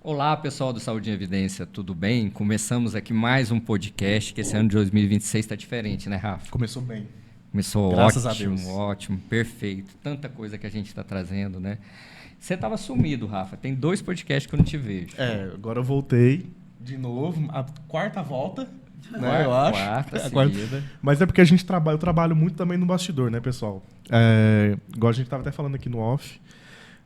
Olá, pessoal do Saúde em Evidência, tudo bem? Começamos aqui mais um podcast, que esse ano de 2026 está diferente, né, Rafa? Começou bem. Começou Graças ótimo, a Deus. ótimo, perfeito. Tanta coisa que a gente está trazendo, né? Você estava sumido, Rafa. Tem 2 podcasts que eu não te vejo. Agora eu voltei de novo, a quarta volta, né, eu acho. Quarta seguida. Mas é porque eu trabalho muito também no bastidor, né, pessoal? Igual a gente estava até falando aqui no off,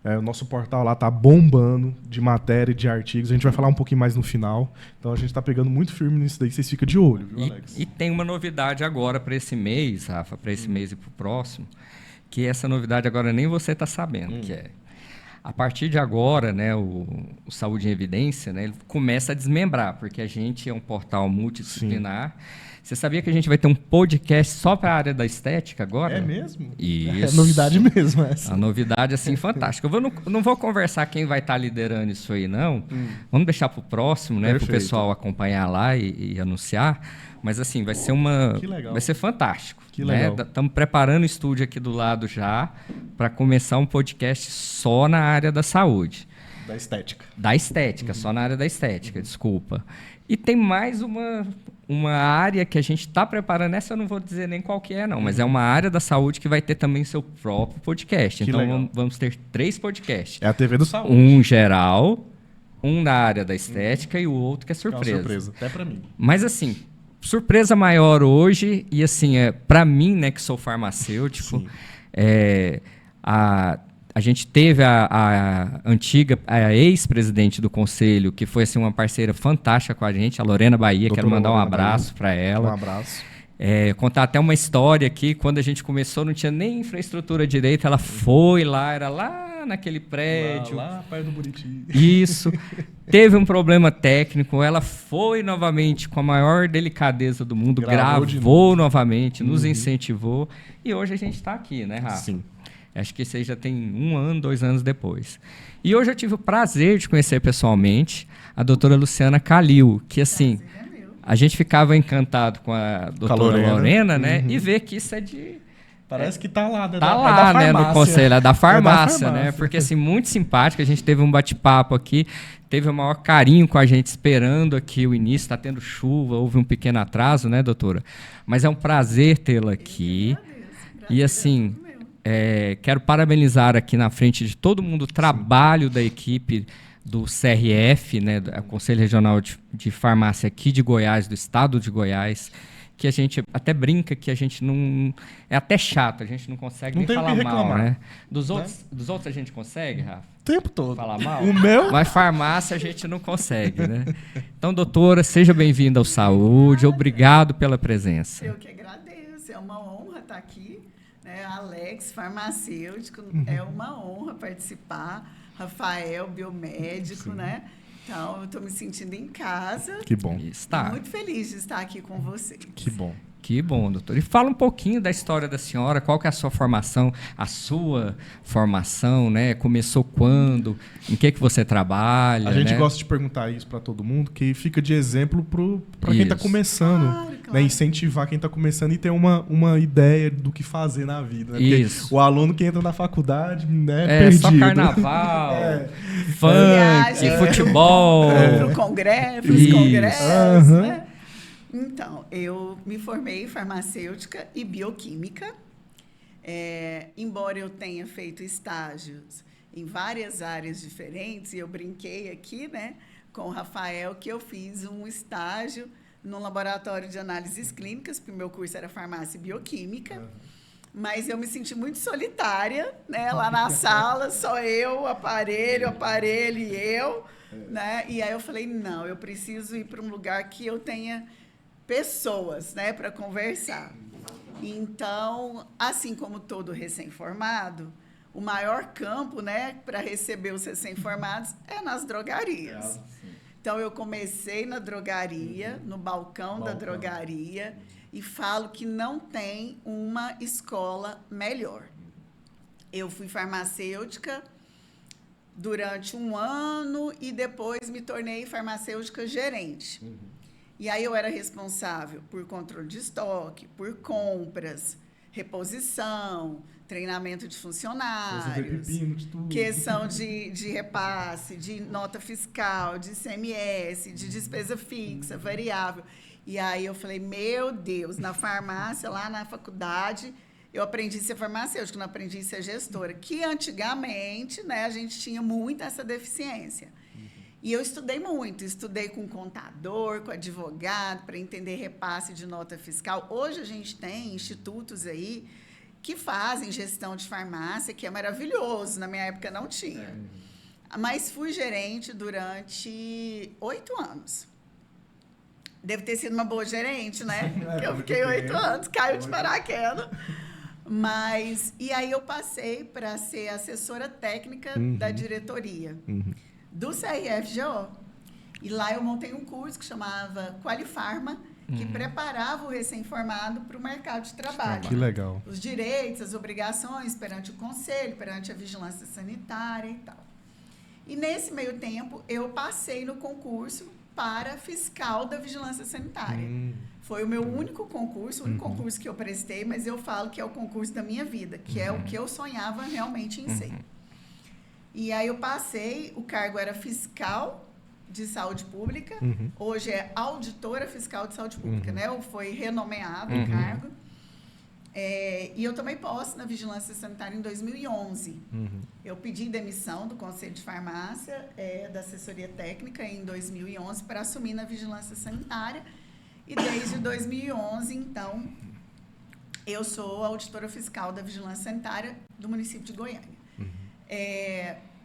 o nosso portal lá tá bombando de matéria e de artigos. A gente vai falar um pouquinho mais no final. Então a gente tá pegando muito firme nisso daí. Vocês ficam de olho, viu, Alex? E tem uma novidade agora para esse mês, Rafa, para esse mês e para o próximo, que essa novidade agora nem você está sabendo, que é a partir de agora, né, o Saúde em Evidência, né, ele começa a desmembrar, porque a gente é um portal multidisciplinar. Sim. Você sabia que a gente vai ter um podcast só para a área da estética agora? É mesmo? Isso. É novidade mesmo essa. A novidade, assim, fantástica. Eu não vou conversar quem vai estar liderando isso aí, não. Vamos deixar para o próximo, né, para o pessoal acompanhar lá e anunciar. Mas, assim, vai ser vai ser fantástico. Que legal. Estamos preparando o estúdio aqui do lado já para começar um podcast só na área da saúde. Da estética. Da estética, só na área da estética, desculpa. E tem mais uma área que a gente está preparando. Essa eu não vou dizer nem qual que é, não. Mas é uma área da saúde que vai ter também seu próprio podcast. Que então, legal. vamos ter 3 podcasts. É a TV do Saúde. Um geral, um na área da estética e o outro que é surpresa. É uma surpresa, até para mim. Mas, assim, surpresa maior hoje, e assim, para mim, né, que sou farmacêutico, a gente teve a ex-presidente do conselho, que foi assim, uma parceira fantástica com a gente, a Lorena Bahia. Quero mandar um abraço para ela. Um abraço. Contar até uma história aqui, quando a gente começou, não tinha nem infraestrutura direita, ela foi lá, era lá naquele prédio. Lá perto do Buriti. Isso. Teve um problema técnico, ela foi novamente com a maior delicadeza do mundo, gravou novamente, nos incentivou, e hoje a gente está aqui, né, Rafa? Sim. Acho que esse aí já tem 1 ano, 2 anos depois. E hoje eu tive o prazer de conhecer pessoalmente a doutora Luciana Calil, que assim, a gente ficava encantado com a doutora Lorena, né? E ver que isso é de... Parece que tá lá, né? Tá lá, né, no conselho, é da farmácia, né? Porque, assim, muito simpática, a gente teve um bate-papo aqui, teve o maior carinho com a gente, esperando aqui o início, está tendo chuva, houve um pequeno atraso, né, doutora? Mas é um prazer tê-la aqui. E, assim, quero parabenizar aqui na frente de todo mundo o trabalho da equipe do CRF, né, do Conselho Regional de Farmácia aqui de Goiás, do estado de Goiás, que a gente até brinca que a gente não... É até chato, a gente não consegue nem falar mal, né? Dos outros a gente consegue, Rafa? O tempo todo. Falar mal? O meu? Mas farmácia a gente não consegue, né? Então, doutora, seja bem-vinda ao Saúde. Obrigado pela presença. Eu que agradeço. É uma honra estar aqui. Né? Alex, farmacêutico, é uma honra participar. Rafael, biomédico, né? Então, eu estou me sentindo em casa. Que bom. Está. Muito feliz de estar aqui com vocês. Que bom. Que bom, doutor. E fala um pouquinho da história da senhora, qual que é a sua formação, né? Começou quando? Em que você trabalha? A gente né? gosta de perguntar isso para todo mundo, que fica de exemplo para quem está começando. Claro. Né? Incentivar quem está começando e ter uma ideia do que fazer na vida. Né? Isso. O aluno que entra na faculdade, né, perdido. Só carnaval, funk, futebol. Para os congressos, né? Então, eu me formei em farmacêutica e bioquímica. Embora eu tenha feito estágios em várias áreas diferentes, e eu brinquei aqui, né, com o Rafael, que eu fiz um estágio no laboratório de análises clínicas, porque o meu curso era farmácia e bioquímica. Mas eu me senti muito solitária, né, lá na sala, só eu, aparelho e eu. Né? E aí eu falei, não, eu preciso ir para um lugar que eu tenha pessoas, né, para conversar. Então, assim como todo recém-formado, o maior campo, né, para receber os recém-formados é nas drogarias. Então, eu comecei na drogaria, no balcão da drogaria, e falo que não tem uma escola melhor. Eu fui farmacêutica durante 1 ano e depois me tornei farmacêutica gerente. E aí eu era responsável por controle de estoque, por compras, reposição, treinamento de funcionários, pepino, de tudo. questão de repasse, de nota fiscal, de ICMS, de despesa fixa, variável. E aí eu falei, meu Deus, na farmácia, lá na faculdade, eu aprendi a ser farmacêutica, não aprendi a ser gestora, que antigamente, né, a gente tinha muito essa deficiência. E eu estudei muito, estudei com contador, com advogado, para entender repasse de nota fiscal. Hoje a gente tem institutos aí que fazem gestão de farmácia, que é maravilhoso, na minha época não tinha. Mas fui gerente durante 8 anos. Deve ter sido uma boa gerente, né? Porque eu fiquei 8 anos, caiu de paraquedas. Mas, e aí eu passei para ser assessora técnica da diretoria do CRFGO. E lá eu montei um curso que chamava Qualifarma, que preparava o recém-formado para o mercado de trabalho. Que legal. Os direitos, as obrigações perante o conselho, perante a vigilância sanitária e tal. E nesse meio tempo, eu passei no concurso para fiscal da vigilância sanitária. Foi o meu único concurso, o único concurso que eu prestei, mas eu falo que é o concurso da minha vida, que é o que eu sonhava realmente em ser. E aí eu passei, o cargo era fiscal de saúde pública, hoje é auditora fiscal de saúde pública, né? Foi renomeado o cargo. E eu tomei posse na vigilância sanitária em 2011. Eu pedi demissão do Conselho de Farmácia, da assessoria técnica, em 2011, para assumir na vigilância sanitária. E desde 2011, então, eu sou auditora fiscal da vigilância sanitária do município de Goiânia.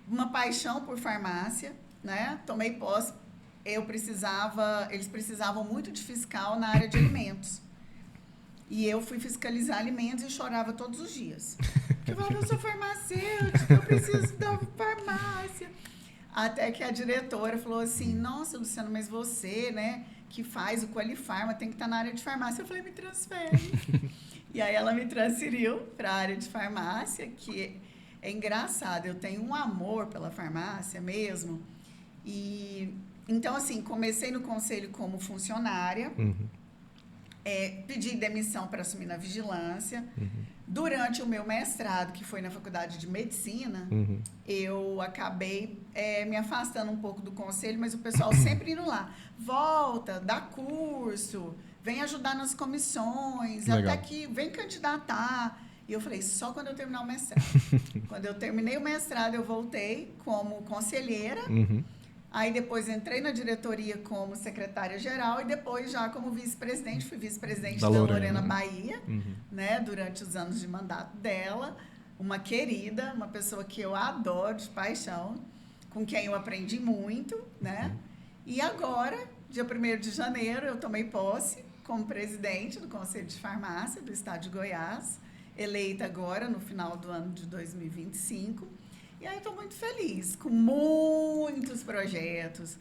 Uma paixão por farmácia, né? Tomei posse. Eles precisavam muito de fiscal na área de alimentos. E eu fui fiscalizar alimentos e chorava todos os dias. Eu falava, eu sou farmacêutica, eu preciso da farmácia. Até que a diretora falou assim, nossa, Luciano, mas você, né, que faz o Qualifarma, tem que estar na área de farmácia. Eu falei, me transfere. E aí ela me transferiu para a área de farmácia, que é engraçado, eu tenho um amor pela farmácia mesmo. E então, assim, comecei no conselho como funcionária, pedi demissão para assumir na vigilância. Durante o meu mestrado, que foi na faculdade de medicina, eu acabei me afastando um pouco do conselho, mas o pessoal sempre indo lá. Volta, dá curso, vem ajudar nas comissões, Legal. até que vem candidatar. E eu falei, só quando eu terminar o mestrado. Quando eu terminei o mestrado, eu voltei como conselheira. Aí depois entrei na diretoria como secretária-geral e depois já como vice-presidente. Fui vice-presidente da Lorena Bahia, né, durante os anos de mandato dela. Uma querida, uma pessoa que eu adoro de paixão, com quem eu aprendi muito, né? E agora, dia 1º de janeiro, eu tomei posse como presidente do Conselho de Farmácia do Estado de Goiás, eleita agora no final do ano de 2025. E aí estou muito feliz, com muitos projetos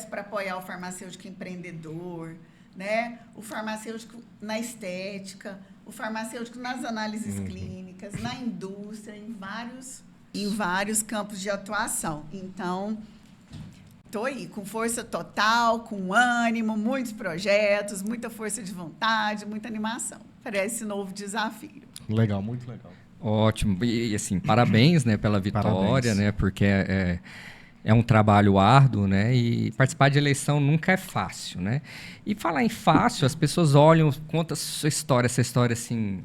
para apoiar o farmacêutico empreendedor, né? O farmacêutico na estética, o farmacêutico nas análises clínicas, na indústria, em vários campos de atuação. Então, estou aí com força total, com ânimo, muitos projetos, muita força de vontade, muita animação para esse novo desafio. Legal, muito legal. Ótimo. E assim, parabéns, né, pela vitória, Parabéns. né, porque é um trabalho árduo, né, e participar de eleição nunca é fácil, né. E falar em fácil, as pessoas olham, contam essa história, assim,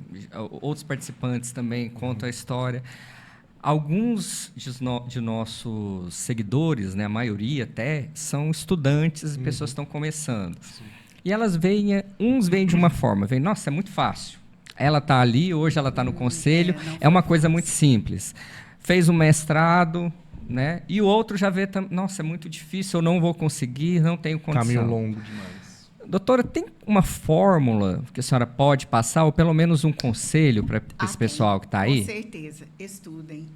outros participantes também contam a história. Alguns de nossos seguidores, né, a maioria até, são estudantes, pessoas que estão começando. Sim. E elas uns veem de uma forma, veem, nossa, é muito fácil. Ela está ali, hoje ela está no conselho, é uma coisa muito simples. Fez um mestrado, né? E o outro já vê, nossa, é muito difícil, eu não vou conseguir, não tenho condição. Caminho longo demais. Doutora, tem uma fórmula que a senhora pode passar, ou pelo menos um conselho para esse pessoal que está aí? Com certeza. Estudem.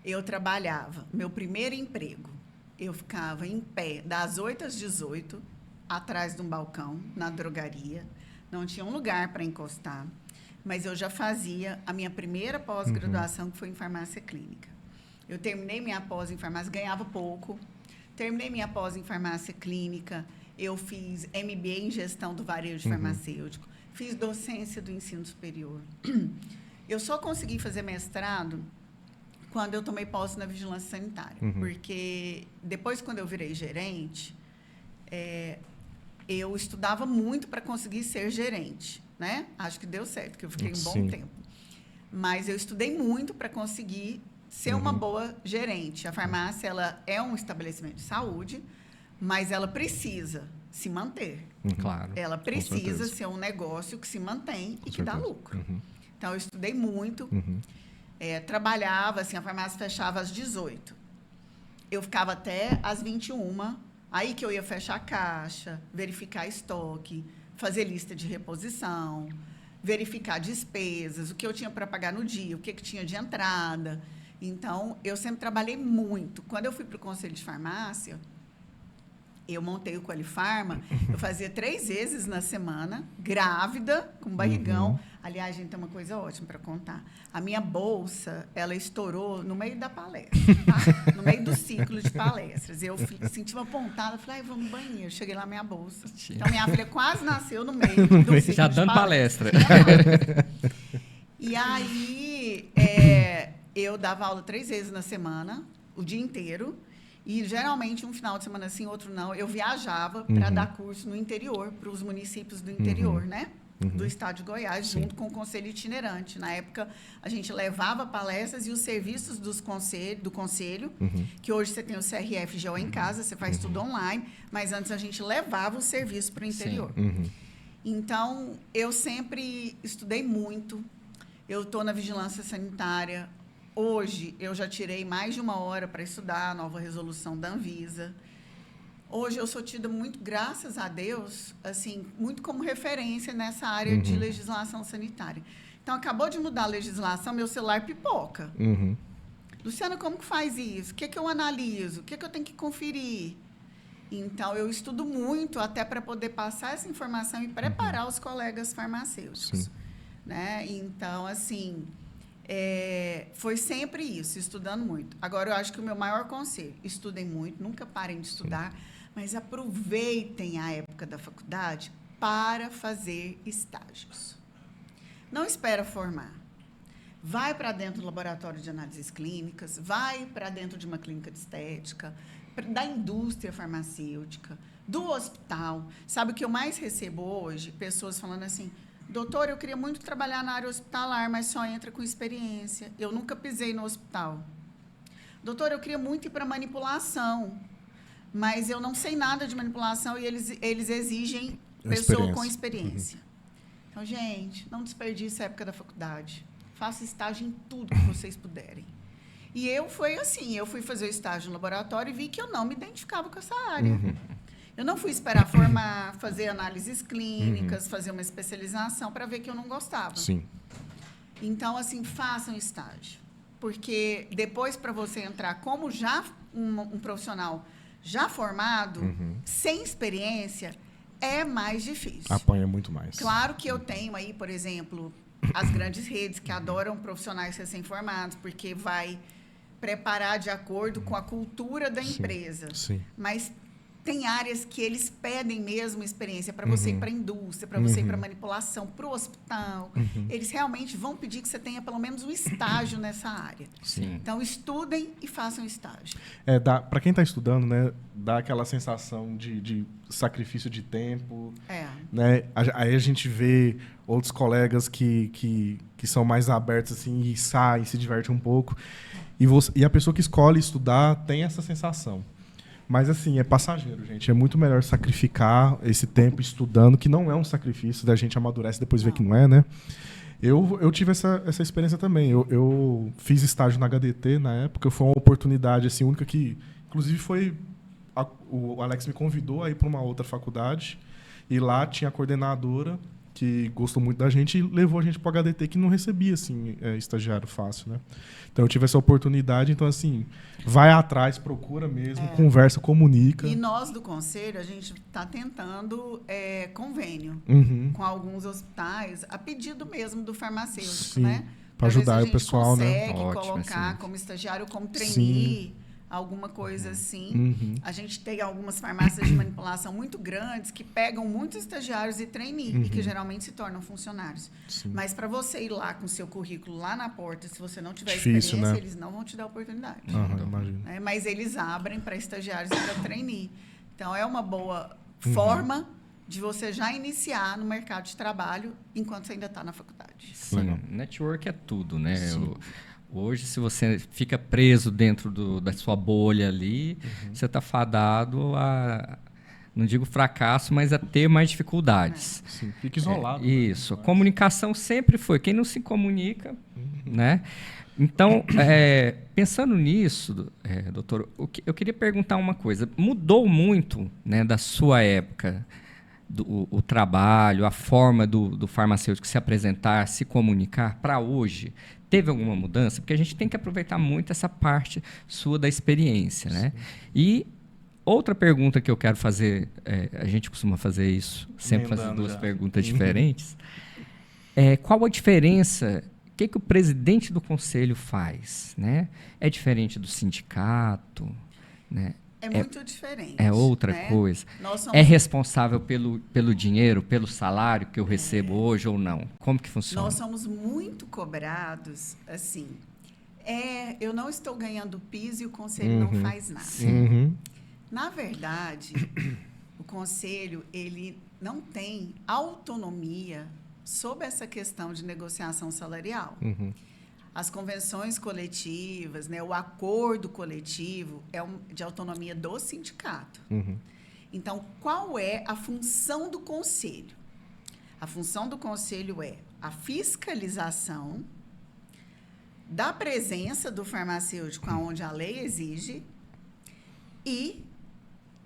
Eu trabalhava, meu primeiro emprego, eu ficava em pé, das 8 às 18, atrás de um balcão, na drogaria. Não tinha um lugar para encostar, mas eu já fazia a minha primeira pós-graduação, que foi em farmácia clínica. Eu terminei minha pós em farmácia, ganhava pouco. Terminei minha pós em farmácia clínica, eu fiz MBA em gestão do varejo farmacêutico, Fiz docência do ensino superior. Eu só consegui fazer mestrado quando eu tomei posse na vigilância sanitária. Porque depois, quando eu virei gerente, eu estudava muito para conseguir ser gerente, né? Acho que deu certo, que eu fiquei um bom tempo. Mas eu estudei muito para conseguir ser uma boa gerente. A farmácia, ela é um estabelecimento de saúde, mas ela precisa se manter. Claro. Ela precisa ser um negócio que se mantém e que dá lucro. Então, eu estudei muito, trabalhava, assim, a farmácia fechava às 18. Eu ficava até às 21, aí que eu ia fechar a caixa, verificar estoque, fazer lista de reposição, verificar despesas, o que eu tinha para pagar no dia, o que tinha de entrada. Então, eu sempre trabalhei muito. Quando eu fui para o Conselho de Farmácia, eu montei o Qualifarma, eu fazia 3 vezes na semana, grávida, com barrigão. Aliás, gente, tem uma coisa ótima para contar. A minha bolsa, ela estourou no meio da palestra, tá? No meio do ciclo de palestras. Eu senti uma pontada, falei, vamos no banheiro. Cheguei lá, minha bolsa. Então, minha filha quase nasceu no meio do ciclo já de dando palestra. E aí, eu dava aula 3 vezes na semana, o dia inteiro. E, geralmente, um final de semana sim, outro não. Eu viajava para dar curso no interior, para os municípios do interior, né? Do estado de Goiás, junto com o Conselho Itinerante. Na época, a gente levava palestras e os serviços do Conselho, que hoje você tem o CRF-GO em casa, você faz tudo online, mas antes a gente levava o serviço para o interior. Então, eu sempre estudei muito. Eu estou na vigilância sanitária. Hoje, eu já tirei mais de 1 hora para estudar a nova resolução da Anvisa. Hoje, eu sou tida muito, graças a Deus, assim, muito como referência nessa área de legislação sanitária. Então, acabou de mudar a legislação, meu celular pipoca. Luciana, como que faz isso? O que eu analiso? O que eu tenho que conferir? Então, eu estudo muito até para poder passar essa informação e preparar os colegas farmacêuticos. Né? Então, assim... foi sempre isso, estudando muito. Agora, eu acho que o meu maior conselho, estudem muito, nunca parem de estudar, mas aproveitem a época da faculdade para fazer estágios. Não espera formar. Vai para dentro do laboratório de análises clínicas, vai para dentro de uma clínica de estética, da indústria farmacêutica, do hospital. Sabe o que eu mais recebo hoje? Pessoas falando assim... Doutor, eu queria muito trabalhar na área hospitalar, mas só entra com experiência. Eu nunca pisei no hospital. Doutor, eu queria muito ir para manipulação, mas eu não sei nada de manipulação e eles exigem pessoa com experiência. Então, gente, não desperdice a época da faculdade. Faça estágio em tudo que vocês puderem. E eu fui fazer o estágio no laboratório e vi que eu não me identificava com essa área. Eu não fui esperar formar, fazer análises clínicas, fazer uma especialização para ver que eu não gostava. Então, assim, façam estágio. Porque depois, para você entrar como já um profissional já formado, sem experiência, é mais difícil. Apanha muito mais. Claro que eu tenho aí, por exemplo, as grandes redes que adoram profissionais recém-formados, porque vai preparar de acordo com a cultura da empresa. Mas... tem áreas que eles pedem mesmo experiência para você ir para a indústria, para você ir para a manipulação, para o hospital. Eles realmente vão pedir que você tenha pelo menos um estágio nessa área. Então, estudem e façam estágio. Para quem está estudando, né, dá aquela sensação de sacrifício de tempo. Né? Aí a gente vê outros colegas que são mais abertos assim, e saem, se divertem um pouco. E a pessoa que escolhe estudar tem essa sensação. Mas, assim, é passageiro, gente. É muito melhor sacrificar esse tempo estudando, que não é um sacrifício, da gente amadurece e depois vê que não é, né? Eu tive essa experiência também. Eu fiz estágio na HDT na época. Foi uma oportunidade, assim, única que... Inclusive, o Alex me convidou a ir para uma outra faculdade. E lá tinha a coordenadora, que gostou muito da gente, e levou a gente para o HDT, que não recebia, assim, estagiário fácil, né? Então, eu tive essa oportunidade. Então, assim, vai atrás, procura mesmo, conversa, comunica. E nós, do Conselho, a gente está tentando convênio com alguns hospitais, a pedido mesmo do farmacêutico, né? Para ajudar o pessoal, né? Consegue colocar como estagiário, como trainee, alguma coisa assim. A gente tem algumas farmácias de manipulação muito grandes que pegam muitos estagiários e trainee, e que geralmente se tornam funcionários. Sim. Mas para você ir lá com o seu currículo lá na porta, se você não tiver Difícil, experiência, né? eles não vão te dar oportunidade. Imagino. Né? Mas eles abrem para estagiários e para trainee. Então, é uma boa forma de você já iniciar no mercado de trabalho enquanto você ainda está na faculdade. Sim, network é tudo, né? Hoje, se você fica preso dentro da sua bolha ali, você está fadado a, não digo fracasso, mas a ter mais dificuldades. Sim, fica isolado. Isso. A comunicação sempre foi. Quem não se comunica, né? Então, pensando nisso, doutor, eu queria perguntar uma coisa. Mudou muito, né, da sua época, o trabalho, a forma do farmacêutico se apresentar, se comunicar, para hoje? Teve alguma mudança? Porque a gente tem que aproveitar muito essa parte sua da experiência, né? E outra pergunta que eu quero fazer, a gente costuma fazer isso, sempre fazer duas perguntas diferentes. Qual a diferença? O que o presidente do conselho faz, né? É diferente do sindicato, né? É muito diferente. É outra coisa. É responsável pelo dinheiro, pelo salário que eu recebo hoje ou não? Como que funciona? Nós somos muito cobrados, assim. Eu não estou ganhando piso e o conselho não faz nada. Na verdade, o conselho ele não tem autonomia sobre essa questão de negociação salarial. As convenções coletivas, né, o acordo coletivo é de autonomia do sindicato. Então, qual é a função do conselho? A função do conselho é a fiscalização da presença do farmacêutico aonde a lei exige e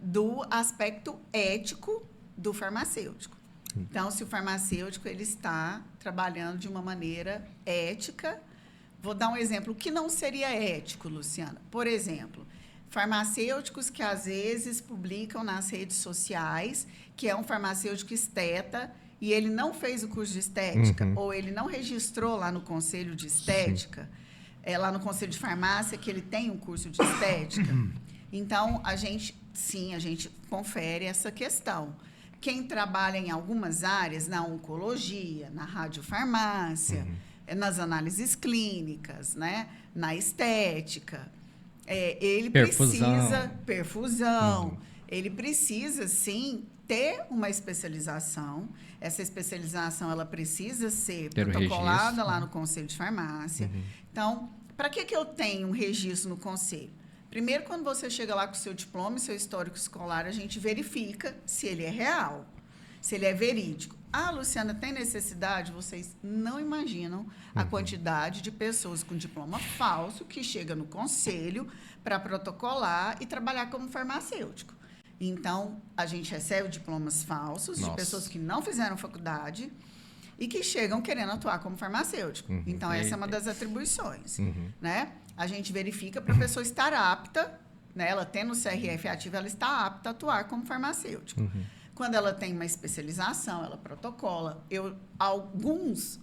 do aspecto ético do farmacêutico. Então, se o farmacêutico ele está trabalhando de uma maneira ética. Vou dar um exemplo. O que não seria ético, Luciana? Por exemplo, farmacêuticos que às vezes publicam nas redes sociais que é um farmacêutico esteta e ele não fez o curso de estética ou ele não registrou lá no conselho de estética, lá no conselho de farmácia que ele tem um curso de estética. Então, a gente confere essa questão. Quem trabalha em algumas áreas, na oncologia, na radiofarmácia, nas análises clínicas, né? Na estética. Ele precisa... Perfusão. Ele precisa, sim, ter uma especialização. Essa especialização ela precisa ser protocolada lá no Conselho de Farmácia. Então, para que eu tenho um registro no Conselho? Primeiro, quando você chega lá com o seu diploma e seu histórico escolar, a gente verifica se ele é real, se ele é verídico. Ah, Luciana, tem necessidade? Vocês não imaginam a quantidade de pessoas com diploma falso que chega no conselho para protocolar e trabalhar como farmacêutico. Então, a gente recebe diplomas falsos de pessoas que não fizeram faculdade e que chegam querendo atuar como farmacêutico. Então, essa é uma das atribuições. Né? A gente verifica para a pessoa estar apta, né? Ela tendo o CRF ativo, ela está apta a atuar como farmacêutico. Quando ela tem uma especialização, ela protocola. Algumas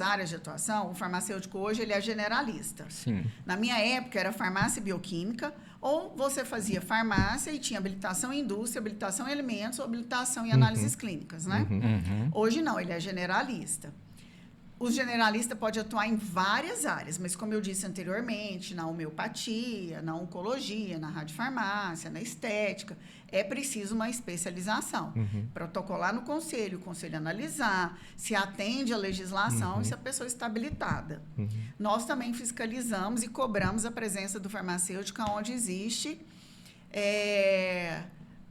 áreas de atuação, o farmacêutico hoje ele é generalista. Sim. Na minha época, era farmácia e bioquímica, ou você fazia farmácia e tinha habilitação em indústria, habilitação em alimentos, ou habilitação em análises clínicas, né? Hoje não, ele é generalista. O generalista pode atuar em várias áreas, mas como eu disse anteriormente, na homeopatia, na oncologia, na radiofarmácia, na estética, é preciso uma especialização. Protocolar no conselho, o conselho analisar, se atende à legislação e se a pessoa está habilitada. Nós também fiscalizamos e cobramos a presença do farmacêutico onde existe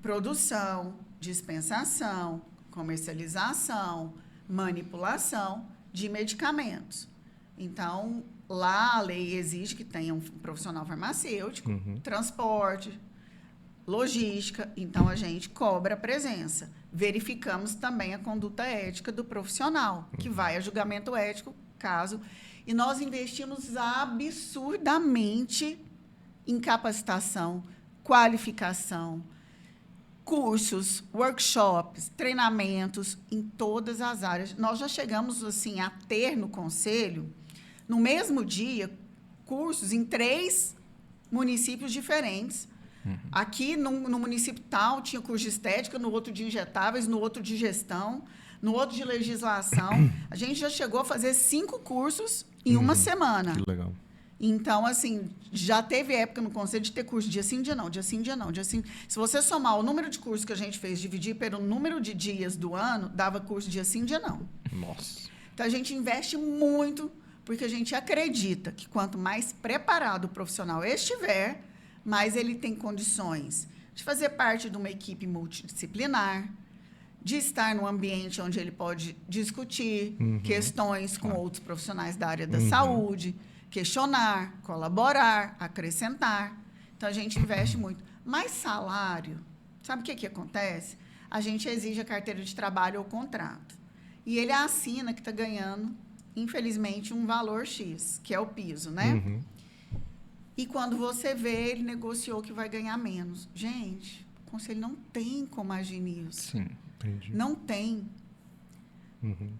produção, dispensação, comercialização, manipulação de medicamentos. Então, lá a lei exige que tenha um profissional farmacêutico, transporte, logística. Então, a gente cobra a presença. Verificamos também a conduta ética do profissional, que vai a julgamento ético, caso... E nós investimos absurdamente em capacitação, qualificação, cursos, workshops, treinamentos em todas as áreas. Nós já chegamos assim a ter no conselho, no mesmo dia, cursos em 3 municípios diferentes. Aqui, no município tal, tinha curso de estética, no outro de injetáveis, no outro de gestão, no outro de legislação. A gente já chegou a fazer 5 cursos em uma semana. Que legal. Então, assim, já teve época no conselho de ter curso dia sim, dia não, dia sim, dia não, dia sim. Se você somar o número de cursos que a gente fez, dividir pelo número de dias do ano, dava curso dia sim, dia não. Nossa. Então, a gente investe muito, porque a gente acredita que quanto mais preparado o profissional estiver, mais ele tem condições de fazer parte de uma equipe multidisciplinar, de estar num ambiente onde ele pode discutir questões com outros profissionais da área da saúde, questionar, colaborar, acrescentar. Então, a gente investe muito. Mas salário, sabe o que acontece? A gente exige a carteira de trabalho ou contrato. E ele assina que está ganhando, infelizmente, um valor X, que é o piso, né? E quando você vê, ele negociou que vai ganhar menos. Gente, o conselho não tem como agir nisso. Sim. Entendi. Não tem.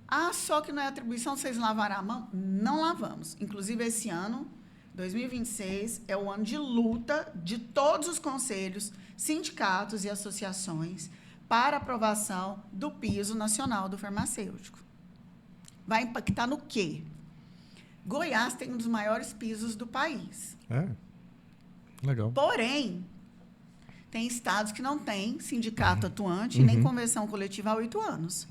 Ah, só que não é atribuição, vocês lavaram a mão? Não lavamos. Inclusive, esse ano, 2026, é o ano de luta de todos os conselhos, sindicatos e associações para aprovação do piso nacional do farmacêutico. Vai impactar no quê? Goiás tem um dos maiores pisos do país. Legal. Porém, tem estados que não têm sindicato atuante nem convenção coletiva há 8 anos.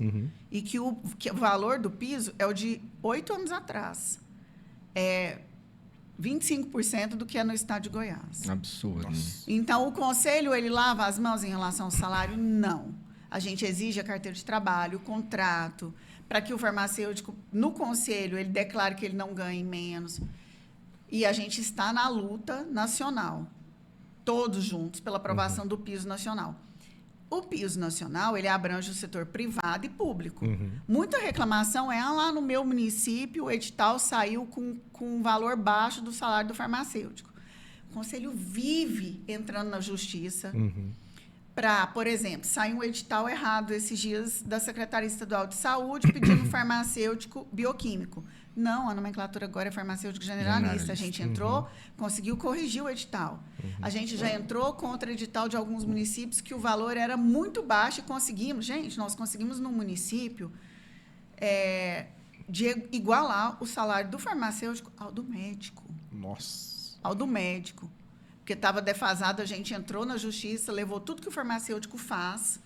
E que o valor do piso é o de 8 anos atrás. É 25% do que é no estado de Goiás. Absurdo. Então, o conselho, ele lava as mãos em relação ao salário? Não. A gente exige a carteira de trabalho, o contrato, para que o farmacêutico, no conselho, ele declare que ele não ganhe menos. E a gente está na luta nacional, todos juntos, pela aprovação do piso nacional. O piso nacional, ele abrange o setor privado e público. Muita reclamação é, lá no meu município, o edital saiu com um valor baixo do salário do farmacêutico. O conselho vive entrando na justiça para, por exemplo, saiu um edital errado esses dias da Secretaria Estadual de Saúde pedindo farmacêutico bioquímico. Não, a nomenclatura agora é farmacêutico generalista. A gente entrou, conseguiu corrigir o edital. A gente já entrou contra o edital de alguns municípios que o valor era muito baixo e conseguimos. Gente, nós conseguimos num município de igualar o salário do farmacêutico ao do médico. Nossa. Ao do médico. Porque estava defasado, a gente entrou na justiça, levou tudo que o farmacêutico faz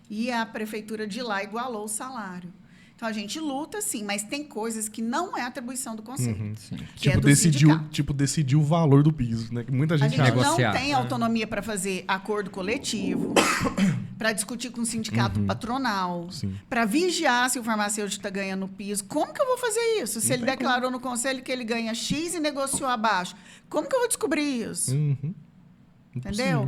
e a prefeitura de lá igualou o salário. Então, a gente luta, sim, mas tem coisas que não é atribuição do conselho. Que é do sindicato. Decidir o valor do piso, né? Que muita gente a gente não tem autonomia para fazer acordo coletivo, para discutir com o sindicato patronal, para vigiar se o farmacêutico está ganhando piso. Como que eu vou fazer isso? Se ele declarou no conselho que ele ganha X e negociou abaixo, como que eu vou descobrir isso? Entendeu?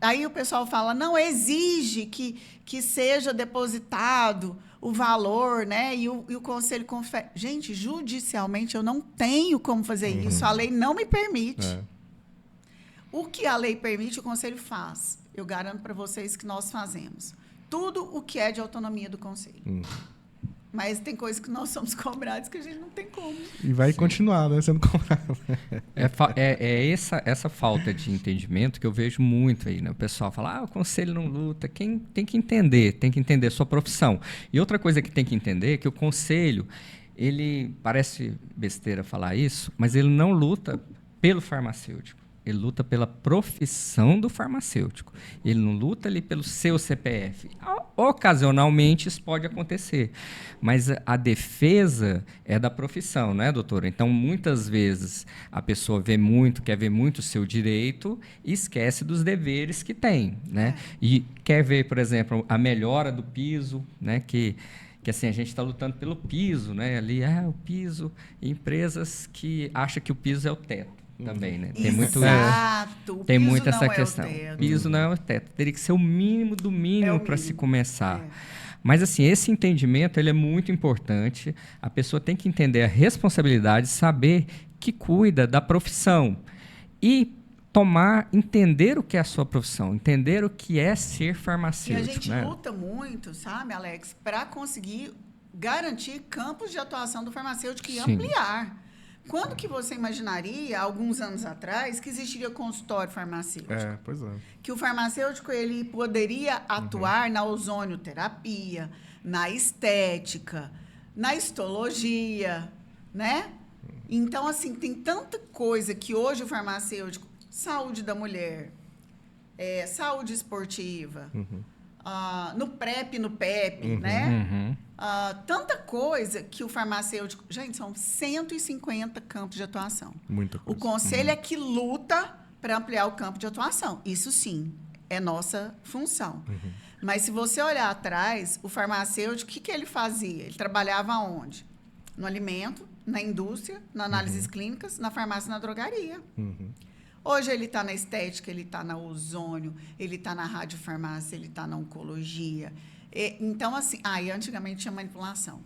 Aí o pessoal fala, não, exige que seja depositado o valor, né? E o conselho confere. Gente, judicialmente eu não tenho como fazer isso. A lei não me permite. O que a lei permite, o conselho faz. Eu garanto para vocês que nós fazemos. Tudo o que é de autonomia do conselho. Mas tem coisas que nós somos cobrados que a gente não tem como. E vai continuar, né, sendo cobrado. Essa falta de entendimento que eu vejo muito aí, né? O pessoal fala, o conselho não luta. Quem tem que entender a sua profissão. E outra coisa que tem que entender é que o conselho, ele parece besteira falar isso, mas ele não luta pelo farmacêutico. Ele luta pela profissão do farmacêutico. Ele não luta ali pelo seu CPF. Ocasionalmente isso pode acontecer. Mas a defesa é da profissão, não é, doutora? Então, muitas vezes, a pessoa quer ver muito o seu direito e esquece dos deveres que tem, né? E quer ver, por exemplo, a melhora do piso, né? Que assim, a gente está lutando pelo piso, né? Ali, o piso, empresas que acham que o piso é o teto. Também, né? Tem muito tem muito essa questão. Piso não é o teto. Teria que ser o mínimo do mínimo para se começar. Mas, assim, esse entendimento ele é muito importante. A pessoa tem que entender a responsabilidade, saber que cuida da profissão e entender o que é a sua profissão, entender o que é ser farmacêutico. E a gente luta muito, sabe, Alex, para conseguir garantir campos de atuação do farmacêutico e ampliar. Quando que você imaginaria, alguns anos atrás, que existiria consultório farmacêutico? Pois é. Que o farmacêutico ele poderia atuar na ozonioterapia, na estética, na histologia, né? Então, assim, tem tanta coisa que hoje o farmacêutico... Saúde da mulher, saúde esportiva, no PrEP, no PEP, né? Tanta coisa que o farmacêutico... Gente, são 150 campos de atuação. Muita coisa. O conselho é que luta para ampliar o campo de atuação. Isso, sim, é nossa função. Mas, se você olhar atrás, o farmacêutico, o que ele fazia? Ele trabalhava onde? No alimento, na indústria, na análises clínicas, na farmácia e na drogaria. Hoje ele está na estética, ele está na ozônio, ele está na radiofarmácia, ele está na oncologia. Então, assim... e antigamente tinha manipulação.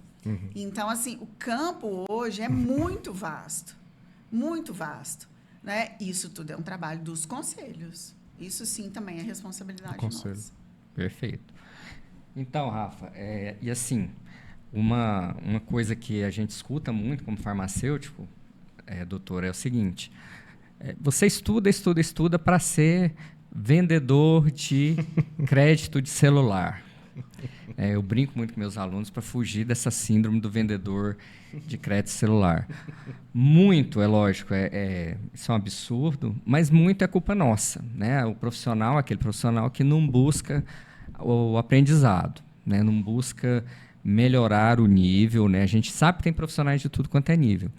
Então, assim, o campo hoje é muito vasto. Muito vasto. Né? Isso tudo é um trabalho dos conselhos. Isso, sim, também é responsabilidade nossa. Perfeito. Então, Rafa, e assim, uma coisa que a gente escuta muito como farmacêutico, doutor, é o seguinte... Você estuda para ser vendedor de crédito de celular. Eu brinco muito com meus alunos para fugir dessa síndrome do vendedor de crédito celular. Muito, é lógico, isso é um absurdo, mas muito é culpa nossa, né? O profissional, aquele profissional que não busca o aprendizado, né? Não busca melhorar o nível, né? A gente sabe que tem profissionais de tudo quanto é nível.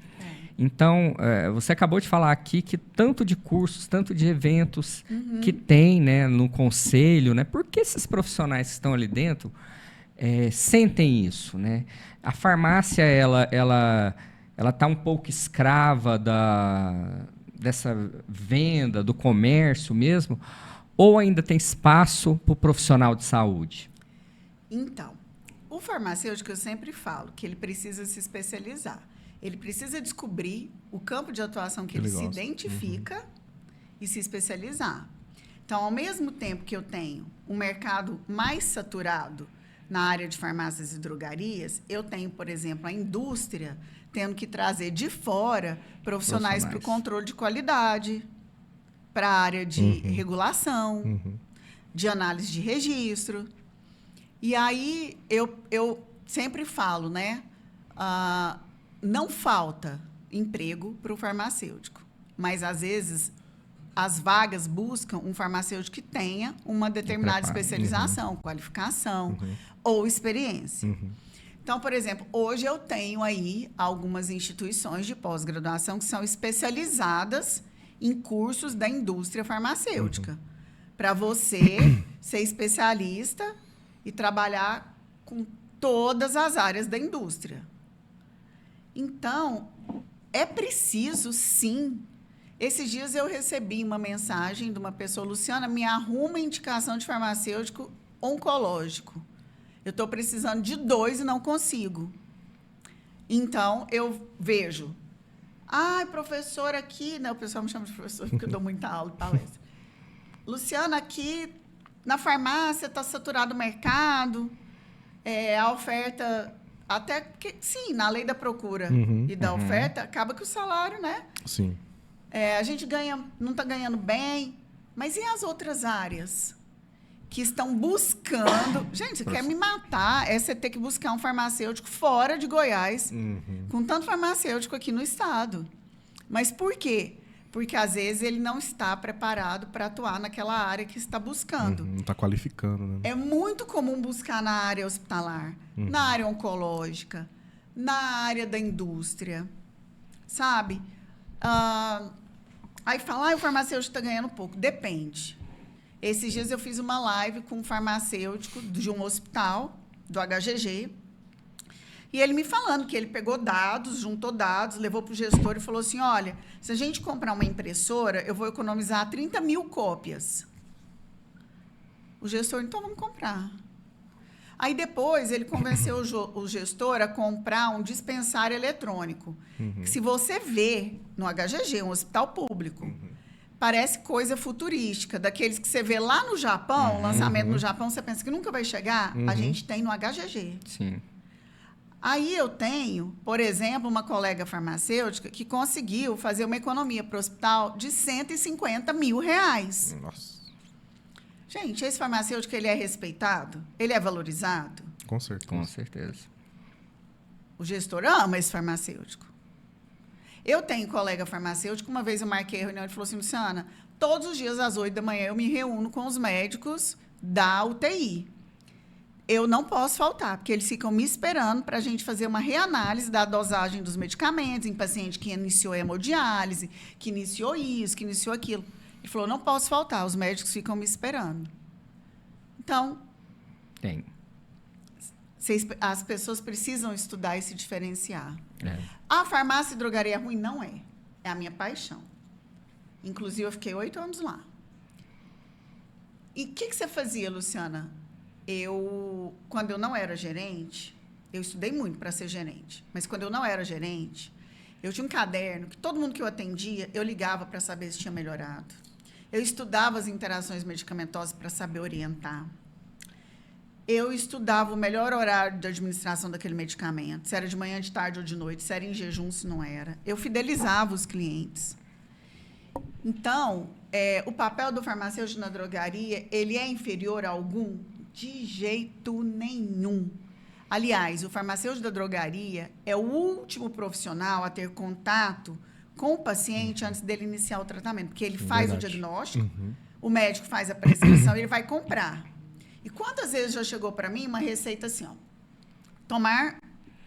Então, você acabou de falar aqui que tanto de cursos, tanto de eventos que tem, né, no conselho, né? Por que esses profissionais que estão ali dentro sentem isso, né? A farmácia, ela está um pouco escrava dessa venda, do comércio mesmo, ou ainda tem espaço para o profissional de saúde? Então, o farmacêutico, eu sempre falo que ele precisa se especializar. Ele precisa descobrir o campo de atuação que ele se identifica e se especializar. Então, ao mesmo tempo que eu tenho um mercado mais saturado na área de farmácias e drogarias, eu tenho, por exemplo, a indústria tendo que trazer de fora profissionais para o controle de qualidade, para a área de regulação, de análise de registro. E aí, eu sempre falo, né? Não falta emprego para o farmacêutico, mas, às vezes, as vagas buscam um farmacêutico que tenha uma determinada especialização, qualificação ou experiência. Então, por exemplo, hoje eu tenho aí algumas instituições de pós-graduação que são especializadas em cursos da indústria farmacêutica, para você ser especialista e trabalhar com todas as áreas da indústria. Então, é preciso, sim. Esses dias eu recebi uma mensagem de uma pessoa: Luciana, me arruma indicação de farmacêutico oncológico. Eu estou precisando de 2 e não consigo. Então, eu vejo. Professor, aqui... Né, o pessoal me chama de professor porque eu dou muita aula e palestra. Luciana, aqui na farmácia está saturado o mercado, a oferta... Até que, sim, na lei da procura e da oferta, acaba que o salário, né? Sim. A gente não está ganhando bem, mas e as outras áreas que estão buscando... Gente, você quer me matar, você ter que buscar um farmacêutico fora de Goiás, com tanto farmacêutico aqui no estado. Mas por quê? Porque, às vezes, ele não está preparado para atuar naquela área que está buscando. Não está qualificando, né? É muito comum buscar na área hospitalar, na área oncológica, na área da indústria, sabe? Aí fala, o farmacêutico está ganhando pouco. Depende. Esses dias eu fiz uma live com um farmacêutico de um hospital, do HGG, e ele me falando que ele pegou dados, juntou dados, levou para o gestor e falou assim, olha, se a gente comprar uma impressora, eu vou economizar 30 mil cópias. O gestor, então vamos comprar. Aí depois ele convenceu o gestor a comprar um dispensário eletrônico. Que se você vê no HGG, um hospital público, parece coisa futurística, daqueles que você vê lá no Japão, lançamento no Japão, você pensa que nunca vai chegar, a gente tem no HGG. Sim. Aí eu tenho, por exemplo, uma colega farmacêutica que conseguiu fazer uma economia para o hospital de R$150 mil. Nossa. Gente, esse farmacêutico, ele é respeitado? Ele é valorizado? Com certeza. Com certeza. O gestor ama esse farmacêutico. Eu tenho colega farmacêutico, uma vez eu marquei a reunião e ele falou assim, Luciana, todos os dias às 8 da manhã eu me reúno com os médicos da UTI. Eu não posso faltar, porque eles ficam me esperando para a gente fazer uma reanálise da dosagem dos medicamentos em paciente que iniciou hemodiálise, que iniciou isso, que iniciou aquilo. Ele falou, não posso faltar, os médicos ficam me esperando. Então, Tem. as pessoas precisam estudar e se diferenciar. É. A farmácia e drogaria ruim não é. É a minha paixão. Inclusive, eu fiquei 8 anos lá. E o que você fazia, Luciana? Quando eu não era gerente, eu estudei muito para ser gerente, mas quando eu não era gerente, eu tinha um caderno que todo mundo que eu atendia, eu ligava para saber se tinha melhorado. Eu estudava as interações medicamentosas para saber orientar. Eu estudava o melhor horário de administração daquele medicamento, se era de manhã, de tarde ou de noite, se era em jejum, se não era. Eu fidelizava os clientes. Então, o papel do farmacêutico na drogaria, ele é inferior a algum? De jeito nenhum. Aliás, o farmacêutico da drogaria é o último profissional a ter contato com o paciente antes dele iniciar o tratamento, porque ele faz o diagnóstico, o médico faz a prescrição e ele vai comprar. E quantas vezes já chegou para mim uma receita assim, ó, tomar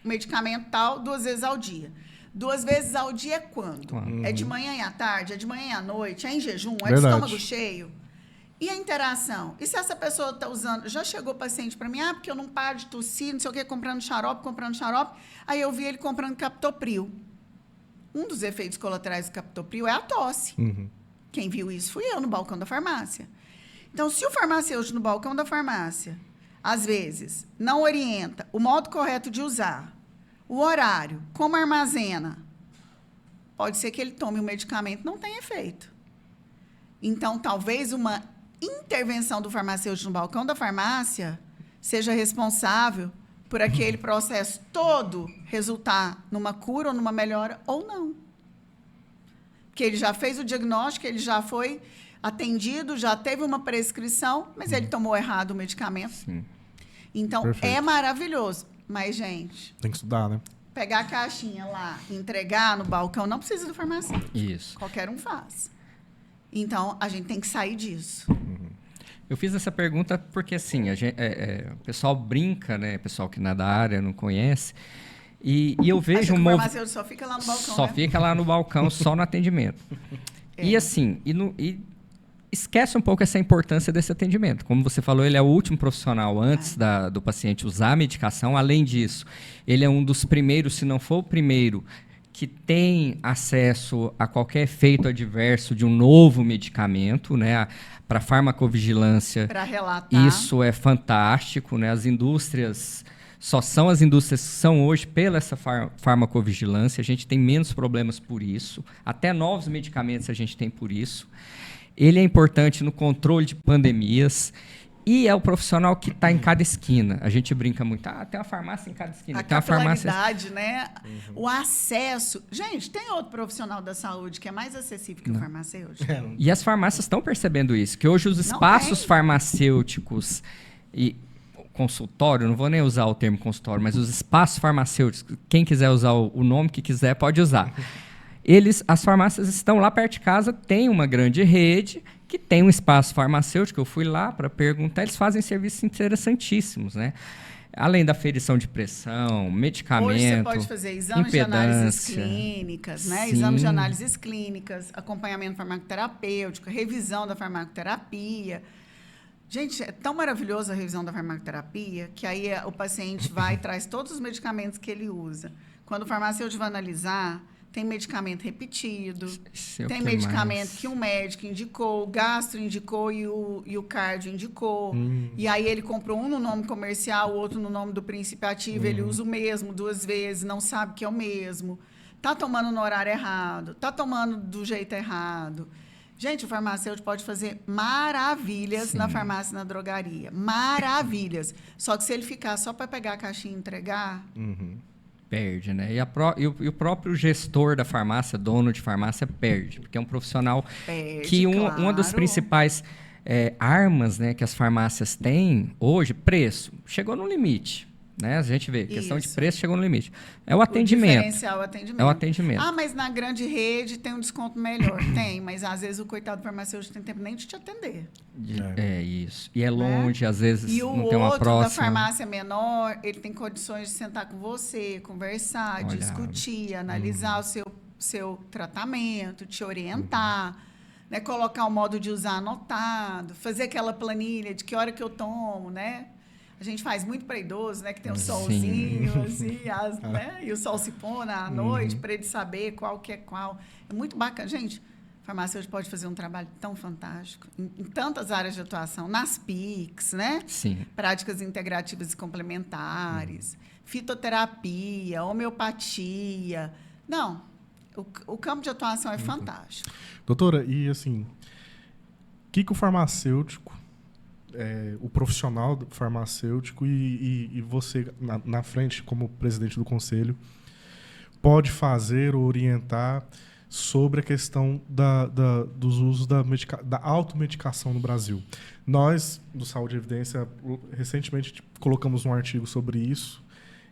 medicamento tal 2 vezes ao dia. 2 vezes ao dia é quando? É de manhã e à tarde? É de manhã e à noite? É em jejum? É de estômago cheio? E a interação? E se essa pessoa está usando... Já chegou paciente para mim, porque eu não paro de tossir, não sei o quê, comprando xarope. Aí eu vi ele comprando captopril. Um dos efeitos colaterais do captopril é a tosse. Quem viu isso fui eu no balcão da farmácia. Então, se o farmacêutico no balcão da farmácia, às vezes, não orienta o modo correto de usar, o horário, como armazena, pode ser que ele tome o medicamento e não tenha efeito. Então, talvez uma intervenção do farmacêutico no balcão da farmácia seja responsável por aquele processo todo resultar numa cura ou numa melhora ou não. Porque ele já fez o diagnóstico, ele já foi atendido, já teve uma prescrição, mas ele tomou errado o medicamento. Sim. Então, Perfeito. é maravilhoso. Mas, gente, Tem que estudar, né? pegar a caixinha lá, entregar no balcão, não precisa do farmacêutico. Isso. Qualquer um faz. Então, a gente tem que sair disso. Eu fiz essa pergunta porque, assim, o pessoal brinca, né? O pessoal que não é da área, não conhece. E eu vejo O farmacêutico só fica lá no balcão, Só né? fica lá no balcão, só no atendimento. E assim, esquece um pouco essa importância desse atendimento. Como você falou, ele é o último profissional antes do paciente usar a medicação. Além disso, ele é um dos primeiros, se não for o primeiro, que tem acesso a qualquer efeito adverso de um novo medicamento, né? Para farmacovigilância, Para relatar. isso é fantástico, né? As indústrias... Só são as indústrias que são hoje pela essa farmacovigilância. A gente tem menos problemas por isso. Até novos medicamentos a gente tem por isso. Ele é importante no controle de pandemias. E é o profissional que está em cada esquina. A gente brinca muito. Tem uma farmácia em cada esquina. A tem uma farmácia... capilaridade, né? O acesso. Gente, tem outro profissional da saúde que é mais acessível que o farmacêutico? E as farmácias estão percebendo isso. Que hoje os espaços farmacêuticos... consultório, não vou nem usar o termo consultório, mas os espaços farmacêuticos, quem quiser usar o nome que quiser, pode usar. As farmácias estão lá perto de casa, tem uma grande rede que tem um espaço farmacêutico. Eu fui lá para perguntar, eles fazem serviços interessantíssimos, né? Além da aferição de pressão, medicamento, Hoje você pode fazer exames de análises clínicas, né? Sim. Exames de análises clínicas, acompanhamento farmacoterapêutico, revisão da farmacoterapia. Gente, é tão maravilhosa a revisão da farmacoterapia que aí o paciente vai e traz todos os medicamentos que ele usa. Quando o farmacêutico vai analisar, tem medicamento repetido, tem medicamento que um médico indicou, o gastro indicou e o cardio indicou. E aí ele comprou um no nome comercial, o outro no nome do princípio ativo, ele usa o mesmo 2 vezes, não sabe que é o mesmo. Está tomando no horário errado, está tomando do jeito errado. Gente, o farmacêutico pode fazer maravilhas na farmácia e na drogaria. Maravilhas. Só que se ele ficar só para pegar a caixinha e entregar, Perde, né? E o próprio gestor da farmácia, dono de farmácia, perde. Porque é um profissional que uma das principais armas, né, que as farmácias têm hoje, preço, chegou no limite. Né? A gente vê, questão de preço chegou no limite. É o atendimento. O diferencial é o atendimento. É o atendimento. Ah, mas na grande rede tem um desconto melhor. Tem, mas às vezes o coitado do farmacêutico tem tempo nem de te atender. É isso. E é longe, às vezes não tem uma próxima. E o outro da farmácia menor, ele tem condições de sentar com você, conversar, discutir, analisar o seu tratamento, te orientar, né? Colocar o modo de usar anotado, fazer aquela planilha de que hora que eu tomo, né? A gente faz muito para idoso, né? Que tem o solzinho, assim, né? E o sol se põe à noite para ele saber qual que é qual. É muito bacana. Gente, farmacêutico pode fazer um trabalho tão fantástico em tantas áreas de atuação, nas PICs, né? Sim. Práticas integrativas e complementares, fitoterapia, homeopatia. Não, o campo de atuação é fantástico. Doutora, e assim, o que o farmacêutico, o profissional farmacêutico e você, na frente, como presidente do conselho, pode fazer ou orientar sobre a questão dos usos da automedicação no Brasil? Nós, do Saúde e Evidência, recentemente colocamos um artigo sobre isso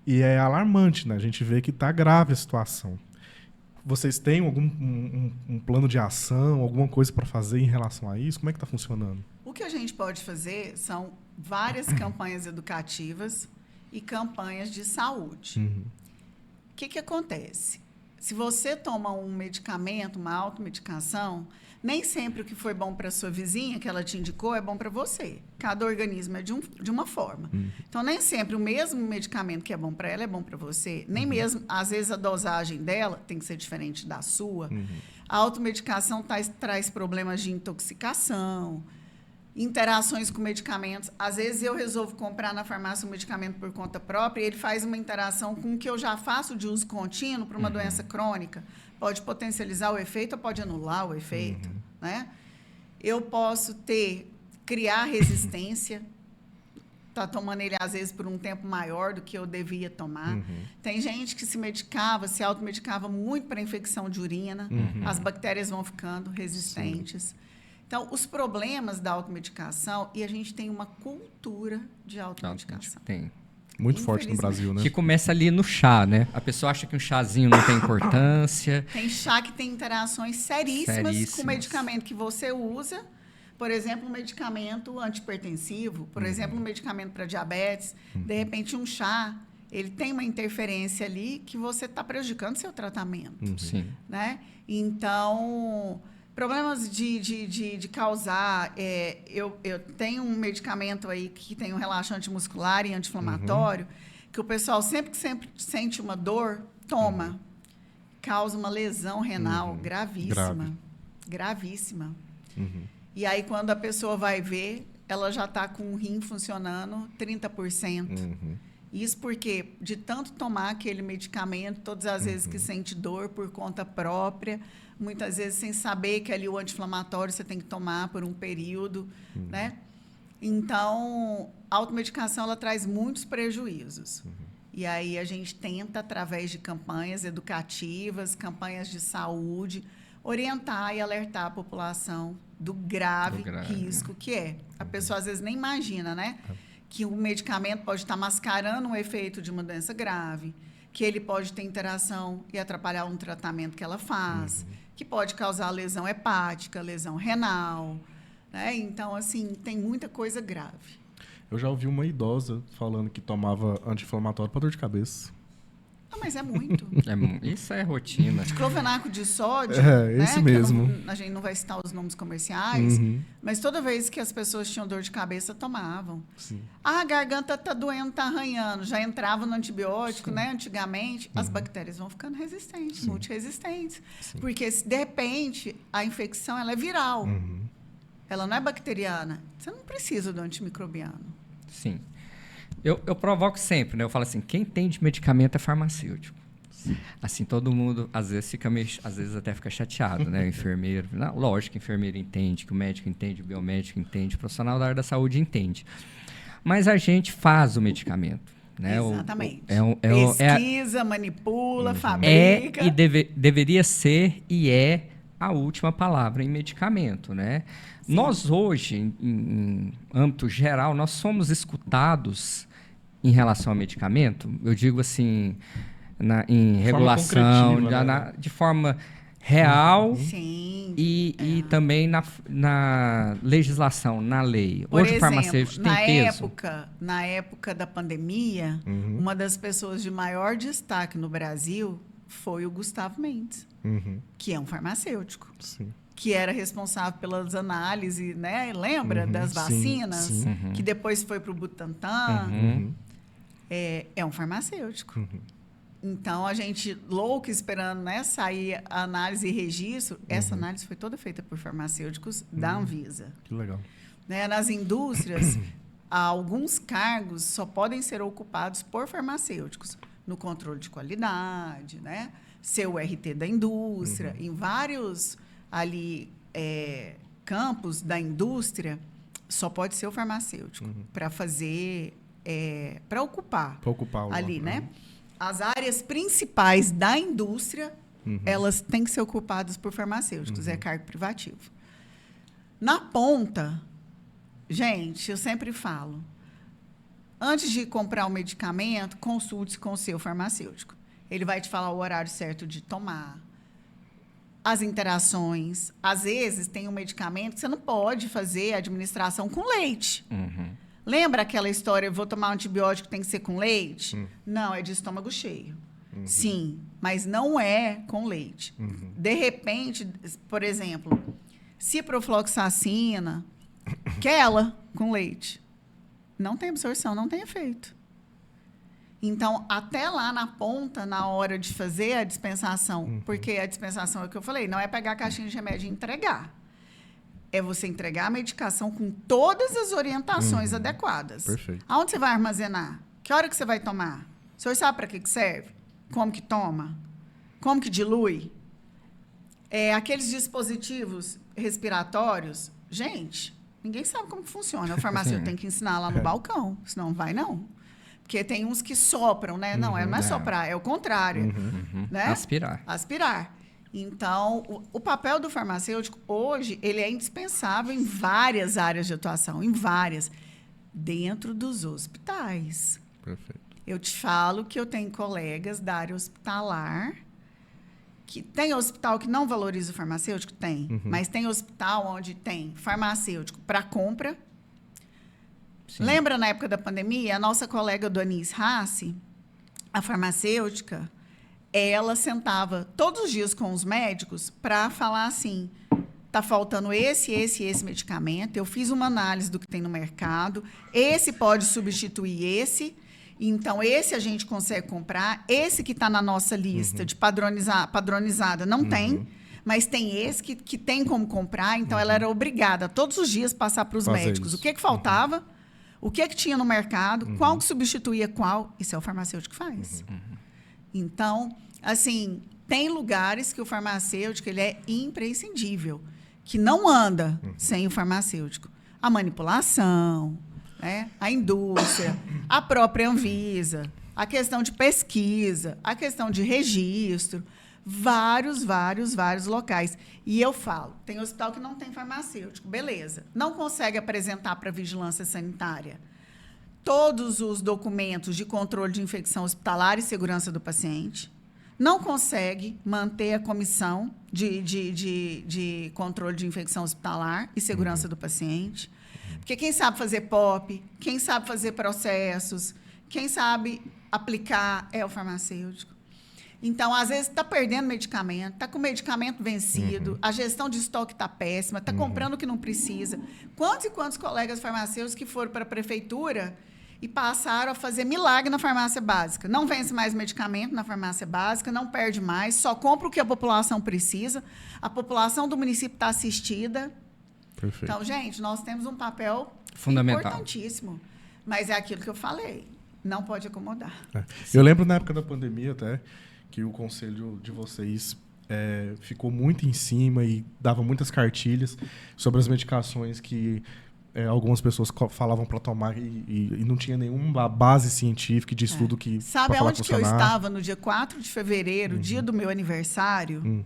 e é alarmante, né? A gente vê que está grave a situação. Vocês têm algum um plano de ação, alguma coisa para fazer em relação a isso? Como é que está funcionando? O que a gente pode fazer são várias campanhas educativas e campanhas de saúde. O que acontece? Se você toma um medicamento, uma automedicação, nem sempre o que foi bom para a sua vizinha, que ela te indicou, é bom para você. Cada organismo é de uma forma. Então, nem sempre o mesmo medicamento que é bom para ela é bom para você. Nem mesmo, às vezes, a dosagem dela tem que ser diferente da sua. A automedicação traz problemas de intoxicação, interações com medicamentos. Às vezes, eu resolvo comprar na farmácia um medicamento por conta própria e ele faz uma interação com o que eu já faço de uso contínuo para uma doença crônica. Pode potencializar o efeito ou pode anular o efeito. Né? Eu posso criar resistência, tá tomando ele, às vezes, por um tempo maior do que eu devia tomar. Tem gente que se automedicava muito para infecção de urina, as bactérias vão ficando resistentes. Então, os problemas da automedicação, e a gente tem uma cultura de automedicação. Tem. Muito forte no Brasil, né? Que começa ali no chá, né? A pessoa acha que um chazinho não tem importância. Tem chá que tem interações seríssimas com o medicamento que você usa. Por exemplo, um medicamento antihipertensivo, por exemplo, um medicamento para diabetes. De repente, um chá, ele tem uma interferência ali que você está prejudicando seu tratamento. Sim. Né? Então, problemas de causar... eu tenho um medicamento aí que tem um relaxante muscular e anti-inflamatório, que o pessoal sempre sente uma dor, toma. Causa uma lesão renal gravíssima. Gravíssima. E aí, quando a pessoa vai ver, ela já está com o rim funcionando 30%. Isso porque, de tanto tomar aquele medicamento, todas as vezes que sente dor por conta própria, muitas vezes sem saber que ali o anti-inflamatório você tem que tomar por um período, né? Então, a automedicação, ela traz muitos prejuízos. E aí a gente tenta, através de campanhas educativas, campanhas de saúde, orientar e alertar a população do grave risco que é. A pessoa, às vezes, nem imagina, né? Que o medicamento pode estar mascarando um efeito de uma doença grave, que ele pode ter interação e atrapalhar um tratamento que ela faz, que pode causar lesão hepática, lesão renal, né? Então, assim, tem muita coisa grave. Eu já ouvi uma idosa falando que tomava anti-inflamatório para dor de cabeça. Ah, mas é muito. Isso é rotina. Diclofenaco de sódio, esse mesmo. A gente não vai citar os nomes comerciais, mas toda vez que as pessoas tinham dor de cabeça, tomavam. Sim. Ah, a garganta tá doendo, tá arranhando. Já entrava no antibiótico, né? Antigamente, as bactérias vão ficando resistentes, multiresistentes. Porque, de repente, a infecção ela é viral. Ela não é bacteriana. Você não precisa do antimicrobiano. Sim. Eu provoco sempre, né? Eu falo assim, quem tem de medicamento é farmacêutico. Assim, todo mundo, às vezes até fica chateado, né? O enfermeiro, não, lógico que o enfermeiro entende, que o médico entende, o biomédico entende, o profissional da área da saúde entende. Mas a gente faz o medicamento. Né? Exatamente. Pesquisa, manipula, fabrica. E deveria ser e é a última palavra em medicamento, né? Sim. Nós hoje, em âmbito geral, nós somos escutados em relação ao medicamento. Eu digo assim, em regulação, de forma real e também na legislação, na lei. Por hoje exemplo, o farmacêutico tem peso. Na época da pandemia, uma das pessoas de maior destaque no Brasil foi o Gustavo Mendes, que é um farmacêutico. Sim. Que era responsável pelas análises, né? Lembra das vacinas? Que depois foi para o Butantan. É um farmacêutico. Então, a gente, louco, esperando, né, sair a análise e registro, essa análise foi toda feita por farmacêuticos da Anvisa. Que legal. Né, nas indústrias, alguns cargos só podem ser ocupados por farmacêuticos, no controle de qualidade, né, ser o RT da indústria, em vários ali, campos da indústria, só pode ser o farmacêutico para fazer, para ocupar ali, né? As áreas principais da indústria, elas têm que ser ocupadas por farmacêuticos, é cargo privativo. Na ponta, gente, eu sempre falo, antes de comprar um medicamento, consulte-se com o seu farmacêutico. Ele vai te falar o horário certo de tomar, as interações. Às vezes, tem um medicamento que você não pode fazer a administração com leite. Lembra aquela história, eu vou tomar um antibiótico, tem que ser com leite? Não, é de estômago cheio. Sim, mas não é com leite. De repente, por exemplo, ciprofloxacina, aquela com leite, não tem absorção, não tem efeito. Então, até lá na ponta, na hora de fazer a dispensação, porque a dispensação é o que eu falei, não é pegar a caixinha de remédio e entregar. É você entregar a medicação com todas as orientações adequadas. Perfeito. Aonde você vai armazenar? Que hora que você vai tomar? O senhor sabe para que serve? Como que toma? Como que dilui? Aqueles dispositivos respiratórios, gente, ninguém sabe como que funciona. O farmacêutico tem que ensinar lá no balcão, senão não vai, não. Porque tem uns que sopram, né? Não é soprar, é o contrário. Né? Aspirar. Então, o papel do farmacêutico, hoje, ele é indispensável em várias áreas de atuação, dentro dos hospitais. Perfeito. Eu te falo que eu tenho colegas da área hospitalar, que tem hospital que não valoriza o farmacêutico? Tem. Mas tem hospital onde tem farmacêutico para compra. Sim. Lembra, na época da pandemia, a nossa colega Donice Rassi, a farmacêutica, ela sentava todos os dias com os médicos para falar assim, está faltando esse medicamento, eu fiz uma análise do que tem no mercado, esse pode substituir esse, então esse a gente consegue comprar, esse que está na nossa lista de padronizada não tem, mas tem esse que tem como comprar, então ela era obrigada a todos os dias passar para os médicos o que faltava, o que tinha no mercado, qual que substituía qual, isso é o farmacêutico que faz. Então, assim, tem lugares que o farmacêutico ele é imprescindível, que não anda sem o farmacêutico. A manipulação, né? A indústria, a própria Anvisa, a questão de pesquisa, a questão de registro, vários locais. E eu falo, tem hospital que não tem farmacêutico, beleza. Não consegue apresentar para a vigilância sanitária todos os documentos de controle de infecção hospitalar e segurança do paciente, não consegue manter a comissão de controle de infecção hospitalar e segurança do paciente, porque quem sabe fazer POP, quem sabe fazer processos, quem sabe aplicar é o farmacêutico. Então, às vezes, está perdendo medicamento, está com medicamento vencido, a gestão de estoque está péssima, está comprando o que não precisa. Quantos e quantos colegas farmacêuticos que foram para a prefeitura e passaram a fazer milagre na farmácia básica? Não vence mais medicamento na farmácia básica, não perde mais, só compra o que a população precisa, a população do município está assistida. Perfeito. Então, gente, nós temos um papel fundamental, importantíssimo, mas é aquilo que eu falei, não pode acomodar. Eu lembro na época da pandemia até que o conselho de vocês ficou muito em cima e dava muitas cartilhas sobre as medicações que algumas pessoas falavam para tomar e não tinha nenhuma base científica de estudo que... Sabe aonde que eu estava no dia 4 de fevereiro, dia do meu aniversário?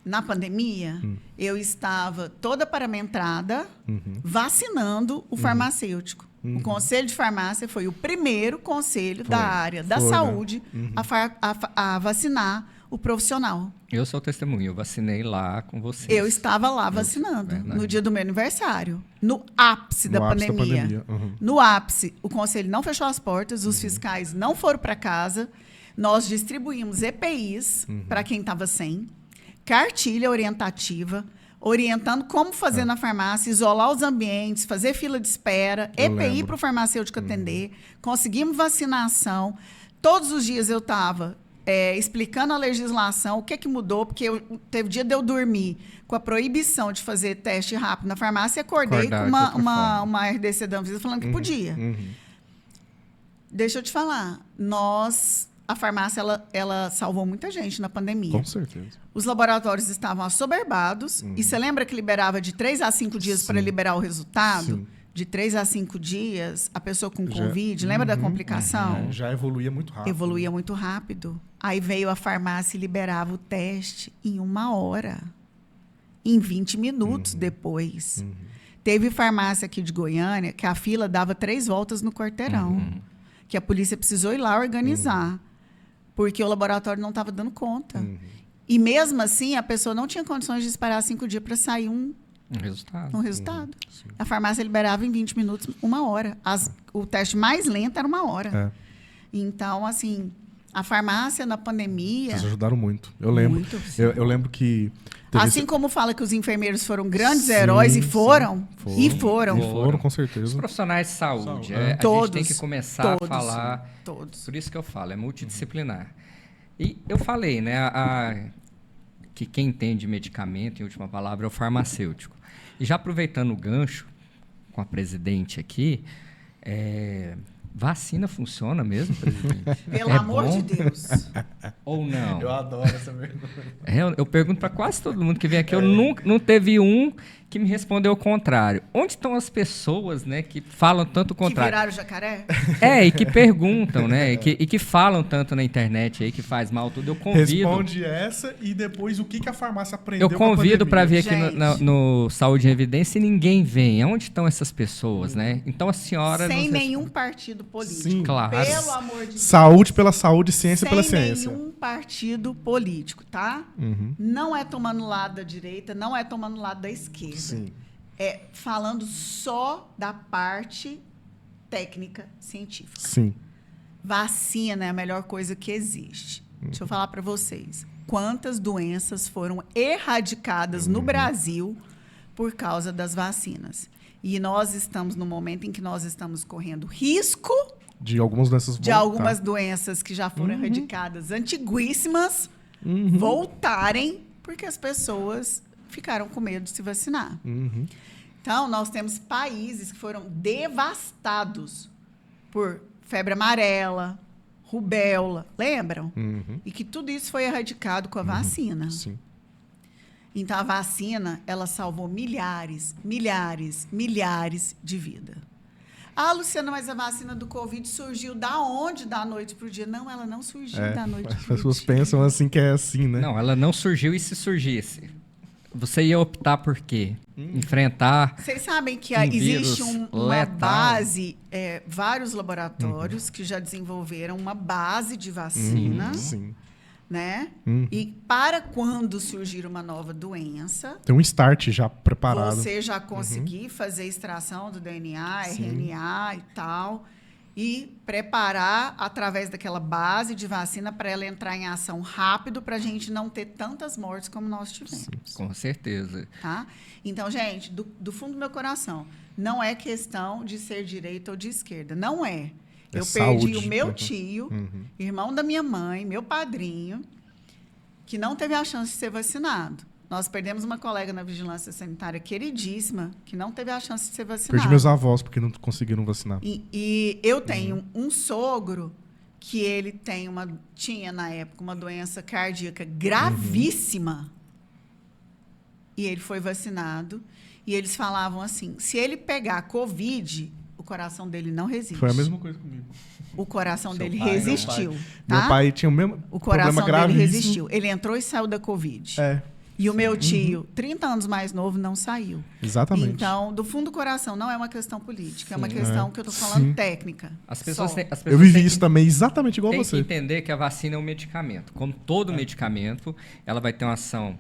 Na pandemia, eu estava toda paramentrada, vacinando o farmacêutico. O Conselho de Farmácia foi o primeiro conselho da área da saúde a vacinar o profissional. Eu sou testemunho, eu vacinei lá com vocês. Eu estava lá vacinando, no dia do meu aniversário, no ápice da pandemia. No ápice, o conselho não fechou as portas, os fiscais não foram para casa, nós distribuímos EPIs para quem estava sem, cartilha orientativa, orientando como fazer na farmácia, isolar os ambientes, fazer fila de espera, EPI para o farmacêutico atender, conseguimos vacinação. Todos os dias eu estava explicando a legislação, o que mudou, porque teve dia de eu dormir com a proibição de fazer teste rápido na farmácia e acordei com uma RDC da Anvisa falando que podia. Deixa eu te falar, a farmácia, ela salvou muita gente na pandemia. Com certeza. Os laboratórios estavam assoberbados. E você lembra que liberava de 3 a 5 dias para liberar o resultado? Sim. De 3 a 5 dias, a pessoa com Covid, lembra da complicação? Já evoluía muito rápido. Evoluía muito rápido. Aí veio a farmácia e liberava o teste em 1 hora. Em 20 minutos depois. Teve farmácia aqui de Goiânia que a fila dava 3 voltas no quarteirão. Que a polícia precisou ir lá organizar. Porque o laboratório não estava dando conta. E mesmo assim, a pessoa não tinha condições de esperar 5 dias para sair um resultado. A farmácia liberava em 20 minutos, 1 hora. O teste mais lento era 1 hora. Então, assim, a farmácia na pandemia... Vocês ajudaram muito. Eu lembro. Muito, eu lembro que... Assim como fala que os enfermeiros foram grandes heróis, e foram, com certeza. Os profissionais de saúde. A gente tem que começar a falar. Todos. Por isso que eu falo, é multidisciplinar. E eu falei, né, que quem entende medicamento, em última palavra, é o farmacêutico. E já aproveitando o gancho com a presidente aqui, vacina funciona mesmo, presidente? Pelo amor de Deus. Ou não? Eu adoro essa pergunta. Eu pergunto para quase todo mundo que vem aqui. Eu não teve um que me respondeu o contrário. Onde estão as pessoas, né, que falam tanto o contrário? Que viraram jacaré? E que perguntam, né? E que falam tanto na internet aí, que faz mal tudo. Eu convido... Responde essa e depois o que a farmácia aprendeu. Eu convido para vir aqui no Saúde em Evidência e ninguém vem. Onde estão essas pessoas, né? Então a senhora... Sem nenhum partido político. Sim, claro. Pelo amor de Deus. Saúde pela saúde, ciência pela ciência. Sem nenhum partido político, tá? Não é tomando lado da direita, não é tomando lado da esquerda. Sim. É falando só da parte técnica científica. Sim. Vacina é a melhor coisa que existe. Deixa eu falar para vocês. Quantas doenças foram erradicadas no Brasil por causa das vacinas? E nós estamos no momento em que nós estamos correndo risco de algumas doenças algumas doenças que já foram erradicadas, antiguíssimas, voltarem porque as pessoas ficaram com medo de se vacinar. Então, nós temos países que foram devastados por febre amarela, rubéola, lembram? E que tudo isso foi erradicado com a vacina. Sim. Então, a vacina, ela salvou milhares de vidas. Ah, Luciana, mas a vacina do Covid surgiu da onde? Da noite para o dia? Não, ela não surgiu da noite para o dia. As pessoas pensam assim que é assim, né? Não, ela não surgiu, e se surgisse? Você ia optar por quê? Enfrentar... Vocês sabem que existe uma base, vários laboratórios que já desenvolveram uma base de vacina. Sim. Né? E para quando surgir uma nova doença... Tem um start já preparado. Você já conseguir fazer extração do DNA, RNA e tal... E preparar através daquela base de vacina para ela entrar em ação rápido para a gente não ter tantas mortes como nós tivemos. Sim, com certeza. Tá? Então, gente, do fundo do meu coração, não é questão de ser direita ou de esquerda. Não é. Eu perdi o meu tio, irmão da minha mãe, meu padrinho, que não teve a chance de ser vacinado. Nós perdemos uma colega na vigilância sanitária queridíssima, que não teve a chance de ser vacinada. Perdi meus avós, porque não conseguiram vacinar. E eu tenho um sogro que ele tinha, na época, uma doença cardíaca gravíssima. E ele foi vacinado. E eles falavam assim, se ele pegar Covid, o coração dele não resiste. Foi a mesma coisa comigo. O coração Seu dele pai, resistiu. meu Tá? Meu pai tinha o mesmo O problema coração dele gravíssimo. resistiu. Ele entrou e saiu da Covid. É, E o meu tio, 30 anos mais novo, não saiu. exatamente. Então, do fundo do coração, não é uma questão política, é uma Sim. questão que eu estou falando Sim. técnica. As pessoas só. têm, as Eu pessoas vivi têm isso também exatamente igual tem que você. entender que a vacina é um medicamento. Como todo medicamento, ela vai ter uma ação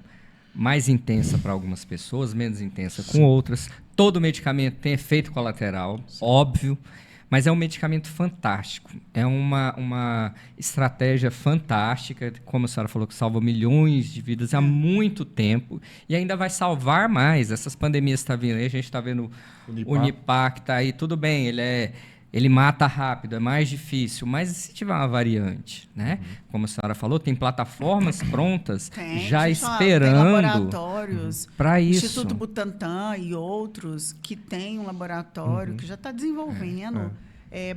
mais intensa para algumas pessoas, menos intensa com outras. Todo medicamento tem efeito colateral, óbvio, mas é um medicamento fantástico. É uma estratégia fantástica, como a senhora falou, que salva milhões de vidas há muito tempo e ainda vai salvar mais. Essas pandemias estão vindo aí, a gente está vendo o Nipah que está aí, tudo bem, ele mata rápido, é mais difícil, mas e se tiver uma variante, né? Como a senhora falou, tem plataformas prontas já Gente, ó, esperando tem laboratórios, para isso. Instituto Butantan e outros que têm um laboratório que já está desenvolvendo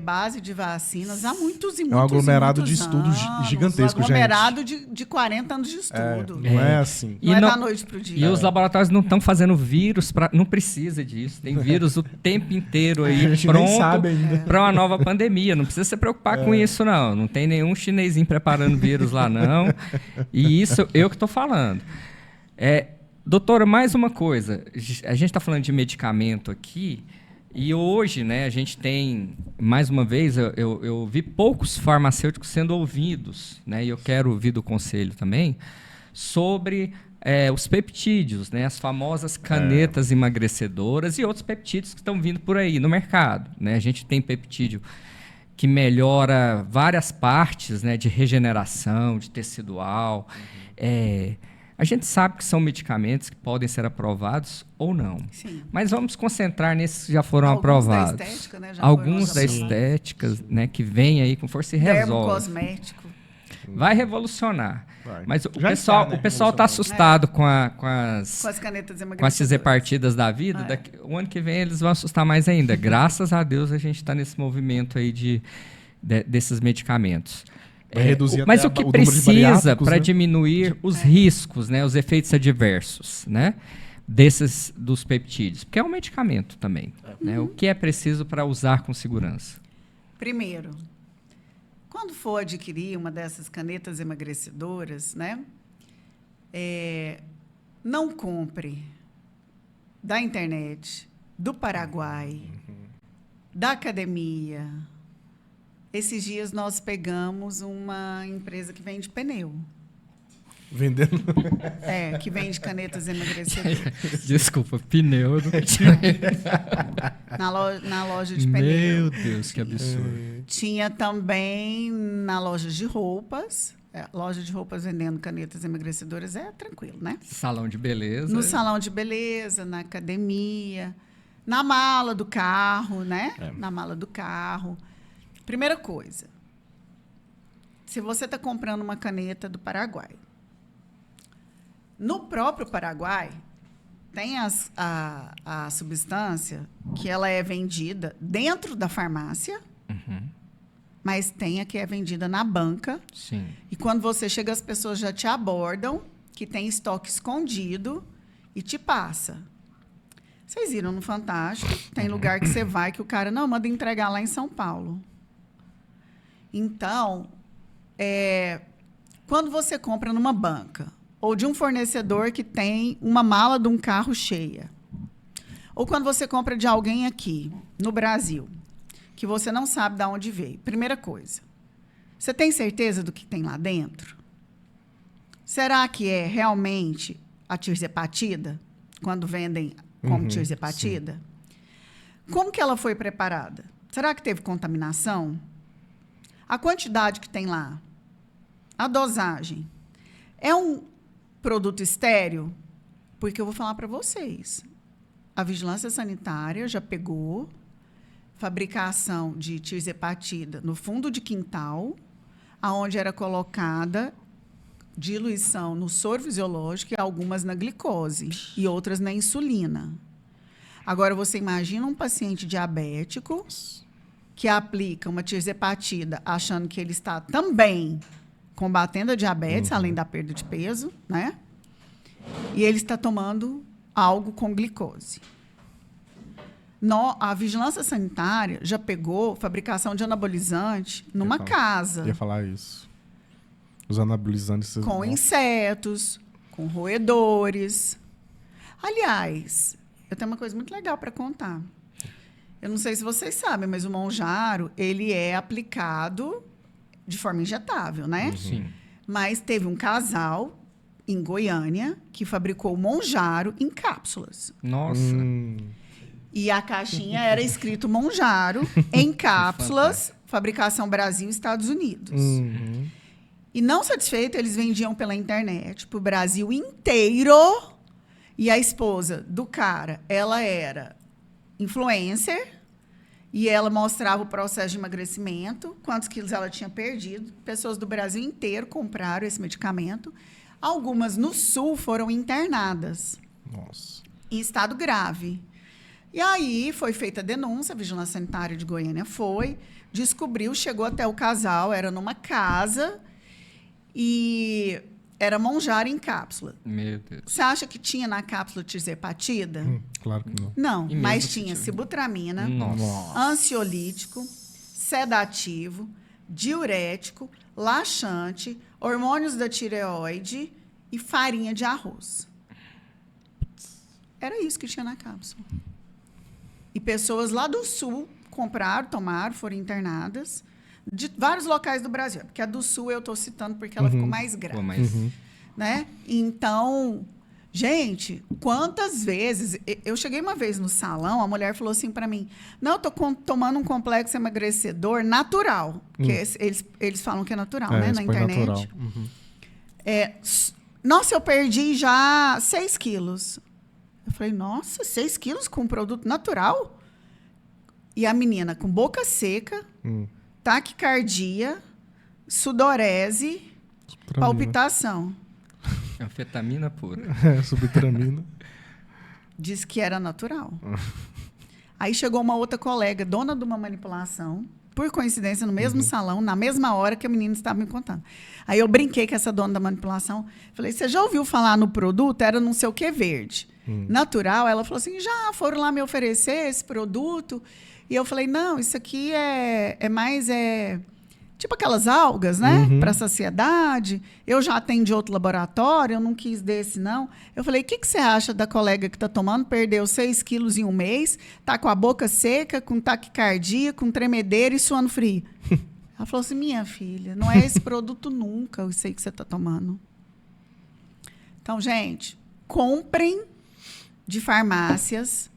base de vacinas há muitos e muitos um aglomerado de muitos estudos anos. gigantesco, Um aglomerado de 40 anos de estudo. Não é assim. Não E é não- da noite para o dia. E os laboratórios não estão fazendo vírus, não precisa disso. Tem vírus o tempo inteiro aí A gente nem pronto sabe ainda. para uma nova pandemia. Não precisa se preocupar com isso, não. Não tem nenhum chinesinho preparando vírus lá, não. E isso eu que estou falando. Doutora, mais uma coisa. A gente está falando de medicamento aqui. E hoje, né, a gente tem, mais uma vez, eu vi poucos farmacêuticos sendo ouvidos, né, e eu quero ouvir do conselho também, sobre os peptídeos, né, as famosas canetas emagrecedoras e outros peptídeos que estão vindo por aí no mercado. Né? A gente tem peptídeo que melhora várias partes, né, de regeneração, de tecidual. A gente sabe que são medicamentos que podem ser aprovados ou não. Sim. Mas vamos concentrar nesses que já foram Alguns aprovados. da estética, né, já Alguns foram da aprovados. estética, né, que vem aí com força e resolve. Dermocosmético. Vai revolucionar. Vai. Mas o Já pessoal está, né, o pessoal está assustado com as Com as canetas com as emagrecedoras. repartidas da vida. O ano que vem eles vão assustar mais ainda. Graças a Deus a gente está nesse movimento aí desses medicamentos. Vai reduzir Mas até o que o número de precisa bariátricos, para né? diminuir os riscos, né, os efeitos adversos, né, dos peptídeos? Porque é um medicamento também. Né? O que é preciso para usar com segurança? Primeiro, quando for adquirir uma dessas canetas emagrecedoras, né, não compre da internet, do Paraguai, da academia. Esses dias nós pegamos uma empresa que vende pneu. Vendendo. Que vende canetas emagrecedoras. Desculpa, pneu. Na loja de pneu. Meu Deus, que absurdo. Tinha também na loja de roupas. Loja de roupas vendendo canetas emagrecedoras é tranquilo, né? Salão de beleza. No salão de beleza, na academia, na mala do carro, né? Na mala do carro. Primeira coisa, se você está comprando uma caneta do Paraguai, no próprio Paraguai tem a substância que ela é vendida dentro da farmácia, mas tem a que é vendida na banca. Sim. E quando você chega, as pessoas já te abordam, que tem estoque escondido e te passa. Vocês viram no Fantástico, tem lugar que você vai que o cara não manda entregar lá em São Paulo. Então, quando você compra numa banca ou de um fornecedor que tem uma mala de um carro cheia, ou quando você compra de alguém aqui no Brasil, que você não sabe de onde veio. Primeira coisa, você tem certeza do que tem lá dentro? Será que é realmente a tirzepatida, quando vendem como tirzepatida? Como que ela foi preparada? Será que teve contaminação? A quantidade que tem lá, a dosagem, é um produto estéril? Porque eu vou falar para vocês, a Vigilância Sanitária já pegou fabricação de tirzepatida no fundo de quintal, aonde era colocada diluição no soro fisiológico e algumas na glicose e outras na insulina. Agora, você imagina um paciente diabético que aplica uma tirzepatida achando que ele está também combatendo a diabetes, além da perda de peso, né? E ele está tomando algo com glicose. A vigilância sanitária já pegou fabricação de anabolizante numa casa. Ia falar isso. Os anabolizantes... Com insetos, com roedores. Aliás, eu tenho uma coisa muito legal para contar. Eu não sei se vocês sabem, mas o Monjaro, ele é aplicado de forma injetável, né? Sim. Mas teve um casal em Goiânia que fabricou o Monjaro em cápsulas. Nossa. E a caixinha era escrito Monjaro em cápsulas, fabricação Brasil, Estados Unidos. E não satisfeito, eles vendiam pela internet para o Brasil inteiro. E a esposa do cara, ela era influencer e ela mostrava o processo de emagrecimento, quantos quilos ela tinha perdido. Pessoas do Brasil inteiro compraram esse medicamento. Algumas no Sul foram internadas. Nossa. Em estado grave. E aí foi feita a denúncia, a Vigilância Sanitária de Goiânia descobriu, chegou até o casal, era numa casa e era Monjaro em cápsula. Meu Deus. Você acha que tinha na cápsula tirzepatida? Claro que não. Não, E mesmo mas se tinha tiver? sibutramina, Nossa. ansiolítico, sedativo, diurético, laxante, hormônios da tireoide e farinha de arroz. Era isso que tinha na cápsula. E pessoas lá do Sul compraram, tomaram, foram internadas, de vários locais do Brasil. Porque a do Sul eu estou citando porque ela ficou mais grave. Pô, mas... Né? Então, gente, quantas vezes... Eu cheguei uma vez no salão, a mulher falou assim para mim, não, eu estou tomando um complexo emagrecedor natural. Porque eles falam que é natural, né? Na internet. Natural. Nossa, eu perdi já 6 quilos. Eu falei, nossa, 6 quilos com um produto natural? E a menina com boca seca, taquicardia, sudorese, palpitação. Anfetamina pura. Subtramina. Disse que era natural. Aí chegou uma outra colega, dona de uma manipulação, por coincidência, no mesmo salão, na mesma hora que a menina estava me contando. Aí eu brinquei com essa dona da manipulação. Falei, você já ouviu falar no produto? Era não sei o que verde. Natural. Ela falou assim, já foram lá me oferecer esse produto. E eu falei, não, isso aqui é mais... tipo aquelas algas, né? Para saciedade. Eu já atendi outro laboratório, eu não quis desse, não. Eu falei, o que você acha da colega que está tomando? Perdeu 6 quilos em um mês, está com a boca seca, com taquicardia, com tremedeira e suando frio. Ela falou assim, minha filha, não é esse produto nunca, eu sei que você está tomando. Então, gente, comprem de farmácias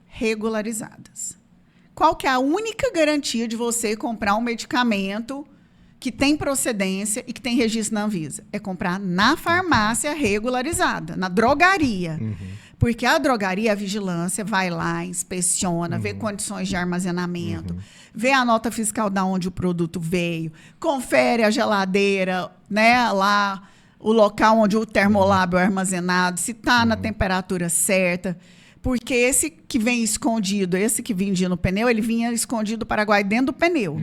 regularizadas. Qual que é a única garantia de você comprar um medicamento que tem procedência e que tem registro na Anvisa? É comprar na farmácia regularizada, na drogaria. Porque a drogaria, a vigilância, vai lá, inspeciona, vê condições de armazenamento, vê a nota fiscal de onde o produto veio, confere a geladeira, né, lá, o local onde o termolábio é armazenado, se está na temperatura certa. Porque esse que vem escondido, esse que vendia no pneu, ele vinha escondido do Paraguai dentro do pneu.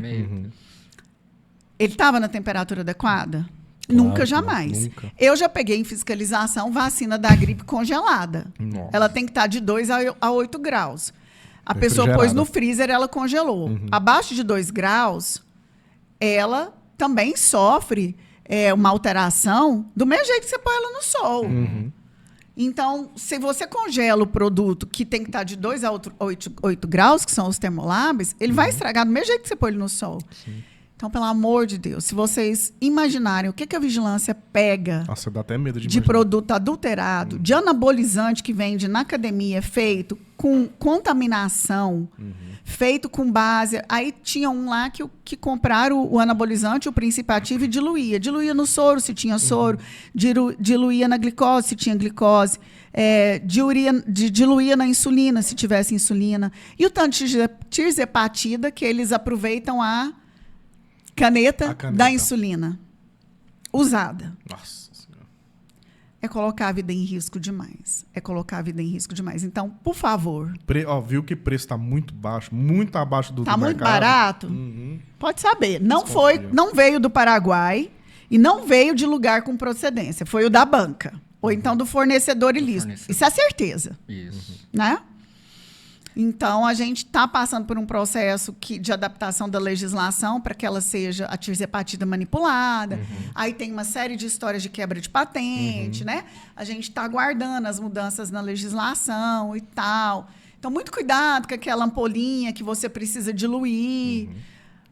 Ele estava na temperatura adequada? Claro, Nunca, jamais. Nunca. Eu já peguei em fiscalização vacina da gripe congelada. Nossa. Ela tem que estar de 2 a 8 graus. A pessoa Refrigerada. pôs no freezer, ela congelou. Abaixo de 2 graus, ela também sofre uma alteração do mesmo jeito que você põe ela no sol. Então, se você congela o produto que tem que estar de 2 a 8 graus, que são os termolábios, ele vai estragar do mesmo jeito que você põe ele no sol. Sim. Então, pelo amor de Deus, se vocês imaginarem o que a vigilância pega Nossa, dá até medo de de imaginar. produto adulterado, de anabolizante que vende na academia, feito com contaminação, feito com base... Aí tinha um lá que compraram o anabolizante, o princípio ativo, e diluía. Diluía no soro, se tinha soro. Diluía na glicose, se tinha glicose. Diluía na insulina, se tivesse insulina. E o tanto de tirzepatida que eles aproveitam a caneta da insulina usada. Nossa Senhora. É colocar a vida em risco demais. Então, por favor. Viu que o preço está muito baixo, muito abaixo do Tá do muito mercado? barato? Pode saber. Não veio do Paraguai e não veio de lugar com procedência. Foi o da banca. Ou então do fornecedor ilícito. Isso é certeza. Isso. Né? Então, a gente está passando por um processo de adaptação da legislação para que ela seja a tirzepatida manipulada. Aí tem uma série de histórias de quebra de patente, né? A gente está aguardando as mudanças na legislação e tal. Então, muito cuidado com aquela ampolinha que você precisa diluir.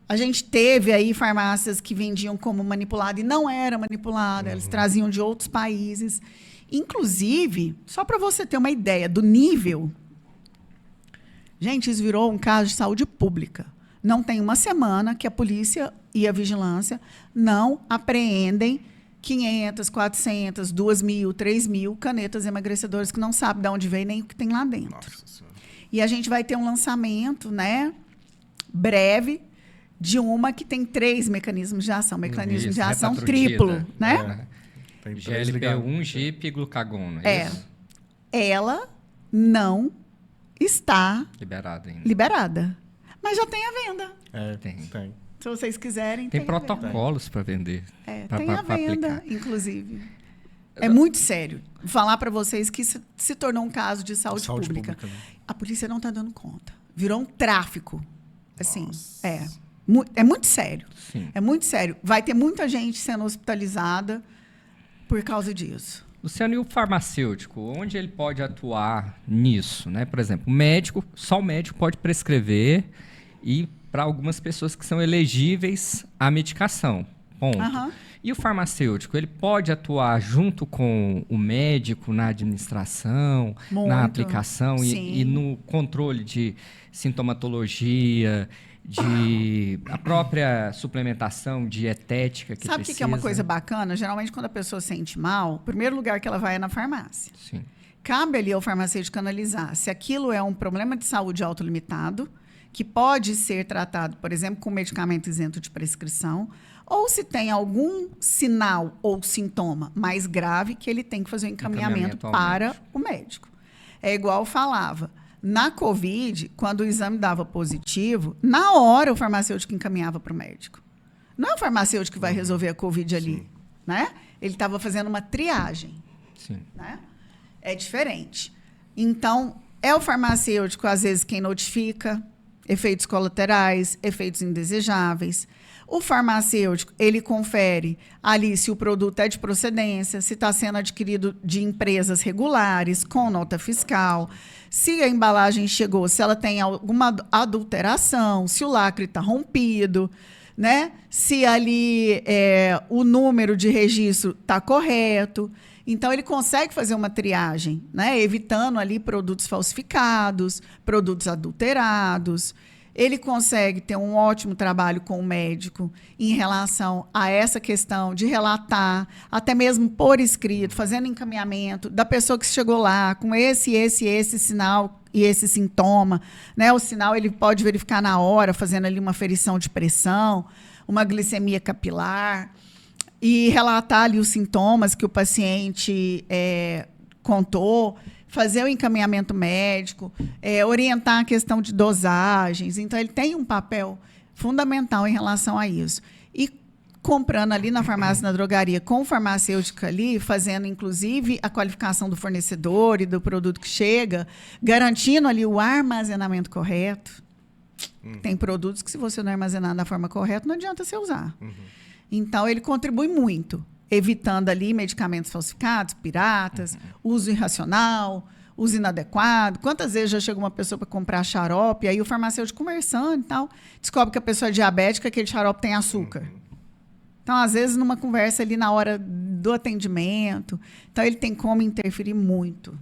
A gente teve aí farmácias que vendiam como manipulada e não era manipulada, eles traziam de outros países. Inclusive, só para você ter uma ideia do nível... Gente, isso virou um caso de saúde pública. Não tem uma semana que a polícia e a vigilância não apreendem 500, 400, 2.000, 3.000 canetas emagrecedoras que não sabe de onde veio nem o que tem lá dentro. Nossa Senhora. E a gente vai ter um lançamento, né, breve, de uma que tem 3 mecanismos de ação. Mecanismo de ação triplo, né? Tem 3 GLP-1, GIP e glucagon, Ela não está liberada. Mas já tem a venda. Tem. Se vocês quiserem, tem protocolos para vender. Tem a venda, inclusive. É muito sério. Vou falar para vocês que se tornou um caso de saúde pública. Né? A polícia não está dando conta. Virou um tráfico. Assim, é muito sério. Sim. É muito sério. Vai ter muita gente sendo hospitalizada por causa disso. Luciano, e o farmacêutico? Onde ele pode atuar nisso? Né? Por exemplo, só o médico pode prescrever e para algumas pessoas que são elegíveis à medicação. Ponto. E o farmacêutico? Ele pode atuar junto com o médico na administração, na aplicação e no controle de sintomatologia, de a própria suplementação dietética que Sabe o que é uma coisa bacana? Geralmente, quando a pessoa sente mal, o primeiro lugar que ela vai é na farmácia. Sim. Cabe ali ao farmacêutico analisar se aquilo é um problema de saúde autolimitado, que pode ser tratado, por exemplo, com medicamento isento de prescrição, ou se tem algum sinal ou sintoma mais grave que ele tem que fazer um encaminhamento para o médico. É igual eu falava. Na Covid, quando o exame dava positivo, na hora o farmacêutico encaminhava para o médico. Não é o farmacêutico que vai resolver a Covid ali, né? Ele estava fazendo uma triagem. Sim. Né? É diferente. Então, é o farmacêutico, às vezes, quem notifica efeitos colaterais, efeitos indesejáveis. O farmacêutico, ele confere ali se o produto é de procedência, se está sendo adquirido de empresas regulares, com nota fiscal, se a embalagem chegou, se ela tem alguma adulteração, se o lacre está rompido, né? Se ali o número de registro está correto. Então, ele consegue fazer uma triagem, né? Evitando ali produtos falsificados, produtos adulterados. Ele consegue ter um ótimo trabalho com o médico em relação a essa questão de relatar, até mesmo por escrito, fazendo encaminhamento da pessoa que chegou lá com esse sinal e esse sintoma. Né? O sinal ele pode verificar na hora, fazendo ali uma ferição de pressão, uma glicemia capilar, e relatar ali os sintomas que o paciente contou, fazer o encaminhamento médico, orientar a questão de dosagens. Então, ele tem um papel fundamental em relação a isso. E comprando ali na farmácia, na drogaria, com o farmacêutico ali, fazendo, inclusive, a qualificação do fornecedor e do produto que chega, garantindo ali o armazenamento correto. Tem produtos que, se você não armazenar da forma correta, não adianta você usar. Então, ele contribui muito, evitando ali medicamentos falsificados, piratas, uso irracional, uso inadequado. Quantas vezes já chega uma pessoa para comprar xarope, aí o farmacêutico conversando e tal, descobre que a pessoa é diabética, aquele xarope tem açúcar. Então, às vezes, numa conversa ali na hora do atendimento, então ele tem como interferir muito.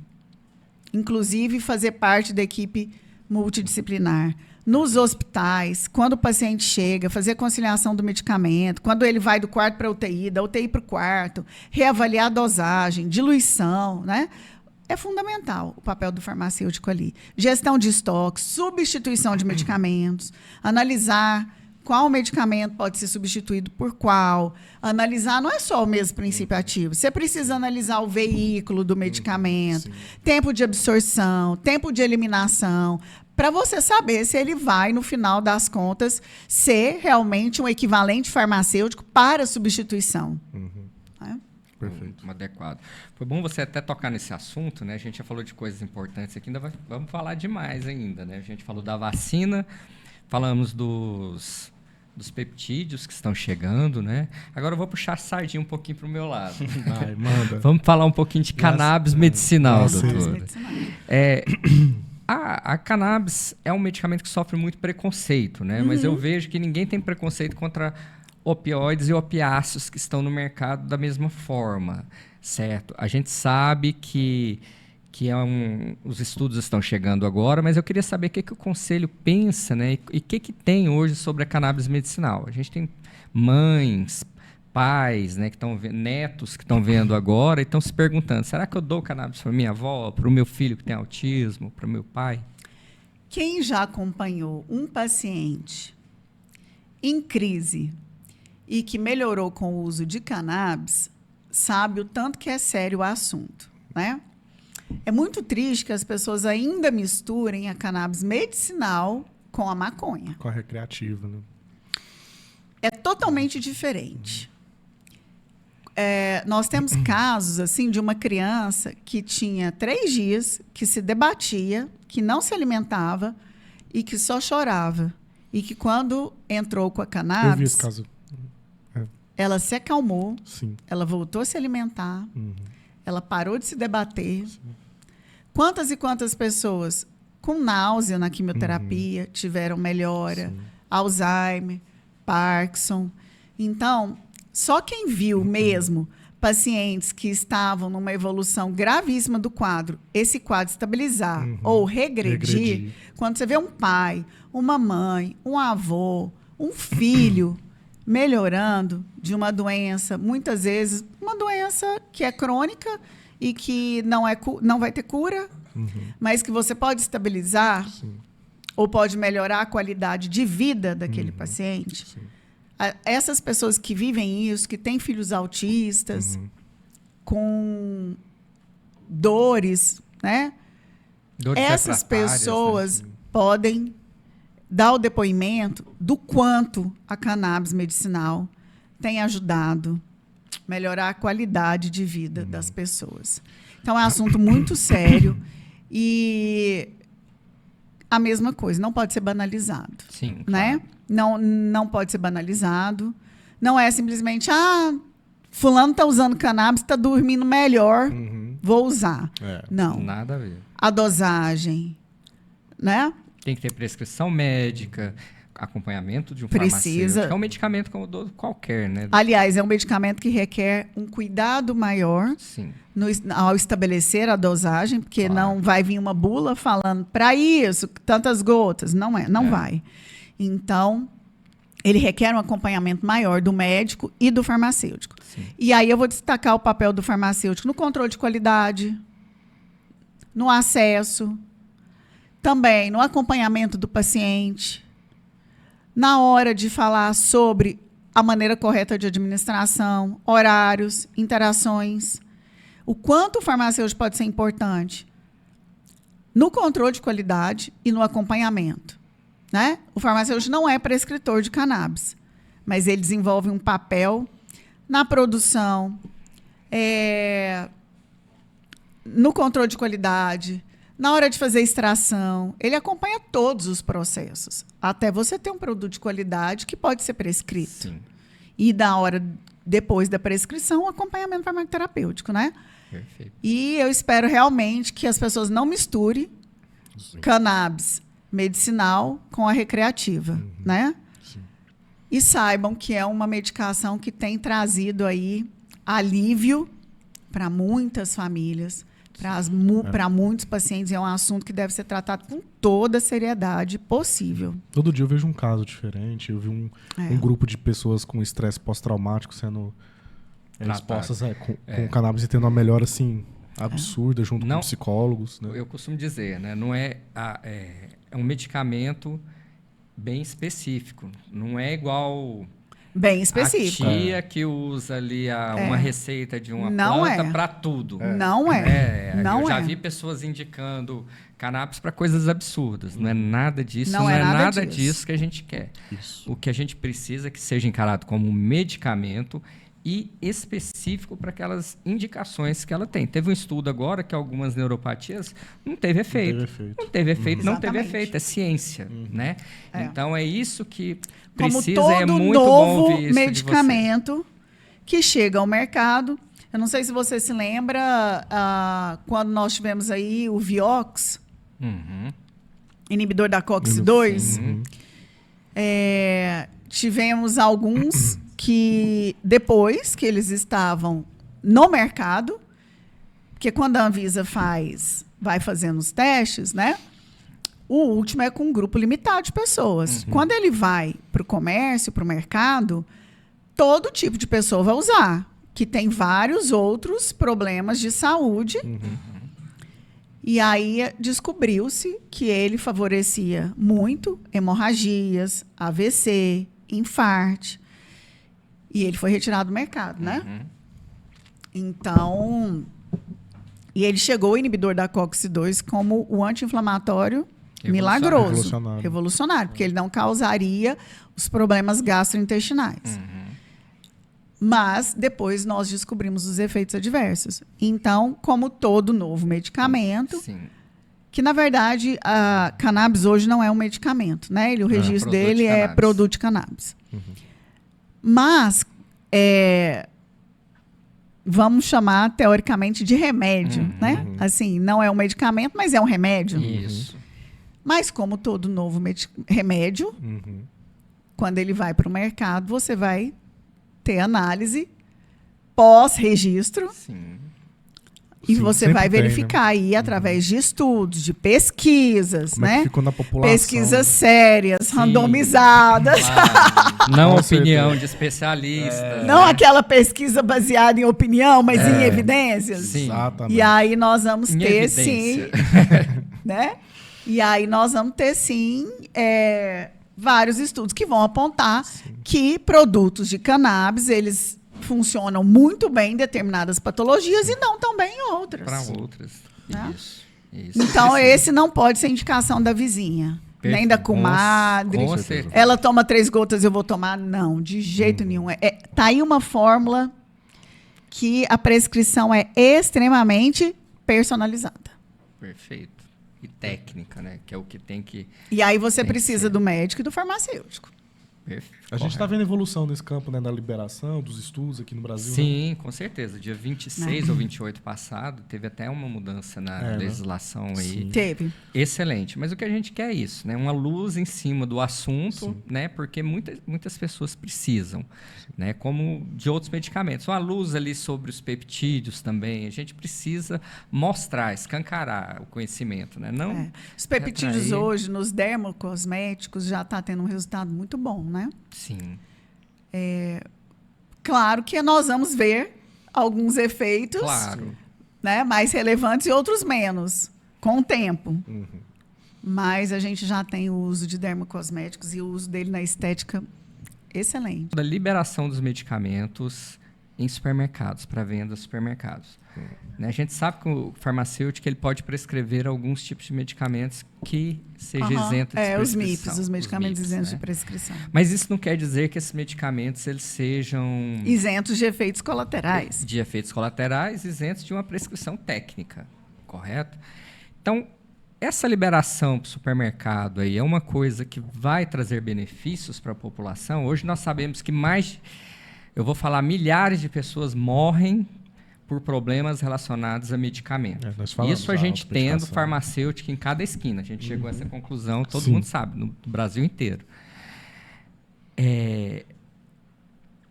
Inclusive, fazer parte da equipe multidisciplinar. Nos hospitais, quando o paciente chega, fazer a conciliação do medicamento, quando ele vai do quarto para a UTI, da UTI para o quarto, reavaliar a dosagem, diluição, né? É fundamental o papel do farmacêutico ali. Gestão de estoques, substituição de medicamentos, analisar qual medicamento pode ser substituído por qual. Analisar não é só o mesmo princípio ativo. Você precisa analisar o veículo do medicamento, tempo de absorção, tempo de eliminação, para você saber se ele vai, no final das contas, ser realmente um equivalente farmacêutico para substituição. Perfeito. Adequado. Foi bom você até tocar nesse assunto, né? A gente já falou de coisas importantes aqui, vamos falar de mais ainda, né? A gente falou da vacina, falamos dos peptídeos que estão chegando, né? Agora eu vou puxar a sardinha um pouquinho para o meu lado. Vai, manda. Vamos falar um pouquinho de cannabis medicinal, doutora. A cannabis é um medicamento que sofre muito preconceito, né? Mas eu vejo que ninguém tem preconceito contra opioides e opiáceos que estão no mercado da mesma forma, certo? A gente sabe que os estudos estão chegando agora, mas eu queria saber o que o Conselho pensa, né? E o que tem hoje sobre a cannabis medicinal. A gente tem mães, pais, né, netos que estão vendo agora e estão se perguntando, será que eu dou cannabis para minha avó, para o meu filho que tem autismo, para o meu pai? Quem já acompanhou um paciente em crise e que melhorou com o uso de cannabis, sabe o tanto que é sério o assunto, né? É muito triste que as pessoas ainda misturem a cannabis medicinal com a maconha. Com a recreativa, né? É totalmente diferente. Nós temos casos assim de uma criança que tinha 3 dias, que se debatia, que não se alimentava e que só chorava. E que quando entrou com a cannabis... Eu vi esse caso. Ela se acalmou, Sim. Ela voltou a se alimentar, ela parou de se debater. Sim. Quantas e quantas pessoas com náusea na quimioterapia tiveram melhora, Alzheimer, Parkinson. Então, só quem viu mesmo pacientes que estavam numa evolução gravíssima do quadro, esse quadro estabilizar ou regredir, quando você vê um pai, uma mãe, um avô, um filho melhorando de uma doença, muitas vezes uma doença que é crônica e que não vai ter cura, mas que você pode estabilizar ou pode melhorar a qualidade de vida daquele paciente. Sim. Essas pessoas que vivem isso, que têm filhos autistas, com dores, né? Essas pessoas podem dar o depoimento do quanto a cannabis medicinal tem ajudado a melhorar a qualidade de vida das pessoas. Então, é um assunto muito sério e a mesma coisa, não pode ser banalizado. Sim, né? Claro. Não pode ser banalizado. Não é simplesmente, fulano está usando cannabis, está dormindo melhor, vou usar. Não. Nada a ver. A dosagem, né? Tem que ter prescrição médica, acompanhamento de um farmacêutico. É um medicamento como qualquer, né? Aliás, é um medicamento que requer um cuidado maior ao estabelecer a dosagem, porque não vai vir uma bula falando para isso, tantas gotas. Não vai. Então, ele requer um acompanhamento maior do médico e do farmacêutico. Sim. E aí eu vou destacar o papel do farmacêutico no controle de qualidade, no acesso, também no acompanhamento do paciente, na hora de falar sobre a maneira correta de administração, horários, interações. O quanto o farmacêutico pode ser importante no controle de qualidade e no acompanhamento. Né? O farmacêutico não é prescritor de cannabis, mas ele desenvolve um papel na produção, no controle de qualidade, na hora de fazer extração. Ele acompanha todos os processos, até você ter um produto de qualidade que pode ser prescrito. Sim. E depois da prescrição, o acompanhamento farmacoterapêutico, né? Perfeito. E eu espero realmente que as pessoas não misturem cannabis medicinal com a recreativa, né? Sim. E saibam que é uma medicação que tem trazido aí alívio para muitas famílias, para muitos pacientes. É um assunto que deve ser tratado com toda a seriedade possível. Todo dia eu vejo um caso diferente. Eu vi um grupo de pessoas com estresse pós-traumático sendo expostas com cannabis e tendo uma melhora assim absurda junto com psicólogos. Né? Eu costumo dizer, né? Não é um medicamento bem específico. Não é igual bem específico. A tia que usa ali uma receita de uma planta para tudo. Não é. Eu já vi pessoas indicando cannabis para coisas absurdas. Não é nada disso. Não é nada disso que a gente quer. Isso. O que a gente precisa é que seja encarado como um medicamento e específico para aquelas indicações que ela tem. Teve um estudo agora que algumas neuropatias não teve efeito. Não teve efeito, não teve efeito. É ciência, né? Então, é isso que precisa. Como todo é muito novo bom ouvir isso medicamento que chega ao mercado. Eu não sei se você se lembra quando nós tivemos aí o Vioxx, inibidor da COX-2. Tivemos alguns que, depois que eles estavam no mercado, porque quando a Anvisa vai fazendo os testes, né? O último é com um grupo limitado de pessoas. Quando ele vai para o comércio, para o mercado, todo tipo de pessoa vai usar, que tem vários outros problemas de saúde. E aí descobriu-se que ele favorecia muito hemorragias, AVC, infarto. E ele foi retirado do mercado, né? Então, e ele chegou, o inibidor da COX-2, como o anti-inflamatório milagroso. Revolucionário, porque ele não causaria os problemas gastrointestinais. Mas depois nós descobrimos os efeitos adversos. Então, como todo novo medicamento, que na verdade a cannabis hoje não é um medicamento, né? O registro dele é produto de cannabis. Mas vamos chamar teoricamente de remédio, né? Assim, não é um medicamento, mas é um remédio. Isso. Mas como todo novo remédio, quando ele vai para o mercado, você vai ter análise pós-registro. E você vai verificar aí através de estudos, de pesquisas, como né? É que ficou na população, pesquisas sérias, randomizadas. Claro. Não opinião de especialistas. Não aquela pesquisa baseada em opinião, mas em evidências. Sim. Exatamente. E aí nós vamos Em ter, evidência. né? E aí nós vamos ter, sim, vários estudos que vão apontar que produtos de cannabis, eles funcionam muito bem em determinadas patologias e não tão bem em outras. Para outras. Né? Isso. Então, esse não pode ser indicação da vizinha, nem da comadre. Com certeza. Ela toma 3 gotas, eu vou tomar? Não, de jeito nenhum. Tá aí uma fórmula que a prescrição é extremamente personalizada. Perfeito. E técnica, né? Que é o que tem que... E aí você precisa do médico e do farmacêutico. A gente está vendo evolução nesse campo, né, da liberação, dos estudos aqui no Brasil. Sim, né? Com certeza. Dia 26 ou 28 passado, teve até uma mudança na legislação aí. Sim. Teve. Excelente. Mas o que a gente quer é isso, né? Uma luz em cima do assunto, né? Porque muitas pessoas precisam, né? Como de outros medicamentos. Uma luz ali sobre os peptídeos também. A gente precisa mostrar, escancarar o conhecimento, né? Não Os peptídeos hoje, nos dermocosméticos, já está tendo um resultado muito bom, né? Sim. Claro que nós vamos ver alguns efeitos né, mais relevantes e outros menos, com o tempo. Mas a gente já tem o uso de dermocosméticos e o uso dele na estética excelente. Da liberação dos medicamentos em supermercados, para venda nos supermercados. Né? A gente sabe que o farmacêutico ele pode prescrever alguns tipos de medicamentos que seja isento de prescrição. Os MIPs, os medicamentos isentos, né? de prescrição. Mas isso não quer dizer que esses medicamentos eles sejam... isentos de efeitos colaterais. De efeitos colaterais, isentos de uma prescrição técnica, correto? Então, essa liberação para o supermercado aí é uma coisa que vai trazer benefícios para a população. Hoje nós sabemos que eu vou falar, milhares de pessoas morrem por problemas relacionados a medicamentos. Isso a gente tendo farmacêutico em cada esquina. A gente chegou a essa conclusão, todo mundo sabe, no Brasil inteiro.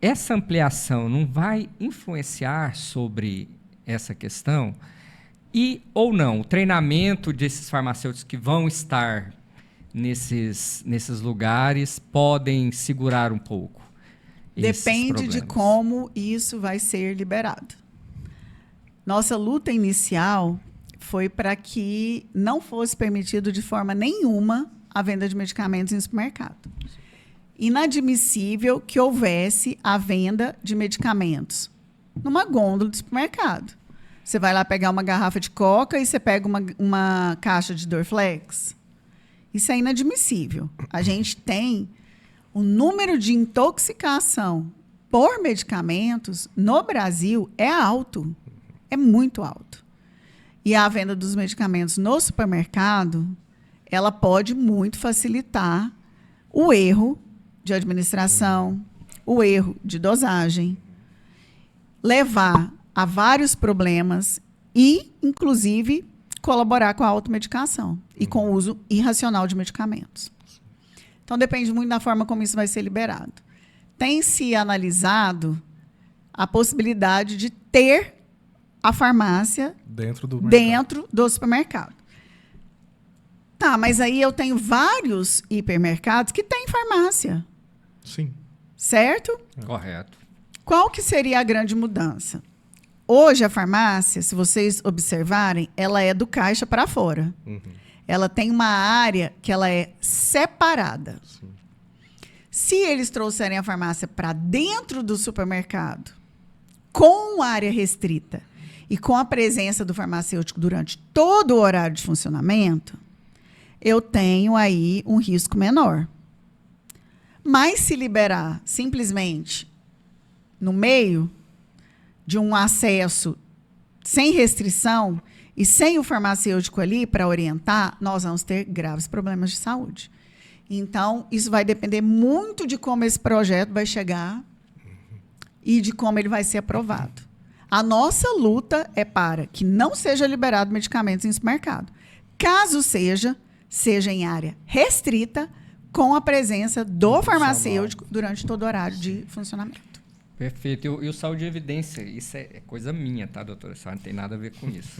Essa ampliação não vai influenciar sobre essa questão? Ou não? O treinamento desses farmacêuticos que vão estar nesses lugares podem segurar um pouco? Depende de como isso vai ser liberado. Nossa luta inicial foi para que não fosse permitido de forma nenhuma a venda de medicamentos em supermercado. Inadmissível que houvesse a venda de medicamentos numa gôndola de supermercado. Você vai lá pegar uma garrafa de Coca e você pega uma caixa de Dorflex. Isso é inadmissível. A gente tem o número de intoxicação por medicamentos no Brasil é alto. É muito alto. E a venda dos medicamentos no supermercado, ela pode muito facilitar o erro de administração, o erro de dosagem, levar a vários problemas e, inclusive, colaborar com a automedicação e com o uso irracional de medicamentos. Então, depende muito da forma como isso vai ser liberado. Tem se analisado a possibilidade de ter a farmácia dentro do supermercado. Tá, mas aí eu tenho vários hipermercados que têm farmácia. Sim. Certo? Correto. Qual que seria a grande mudança? Hoje a farmácia, se vocês observarem, ela é do caixa para fora. Uhum. Ela tem uma área que ela é separada. Sim. Se eles trouxerem a farmácia para dentro do supermercado, com área restrita e com a presença do farmacêutico durante todo o horário de funcionamento, eu tenho aí um risco menor. Mas se liberar simplesmente no meio de um acesso sem restrição e sem o farmacêutico ali para orientar, nós vamos ter graves problemas de saúde. Então, isso vai depender muito de como esse projeto vai chegar e de como ele vai ser aprovado. A nossa luta é para que não seja liberado medicamentos em supermercado. Caso seja em área restrita, com a presença do farmacêutico durante todo o horário de funcionamento. Perfeito. E o saúde e evidência, isso é coisa minha, tá, doutora? Isso não tem nada a ver com isso.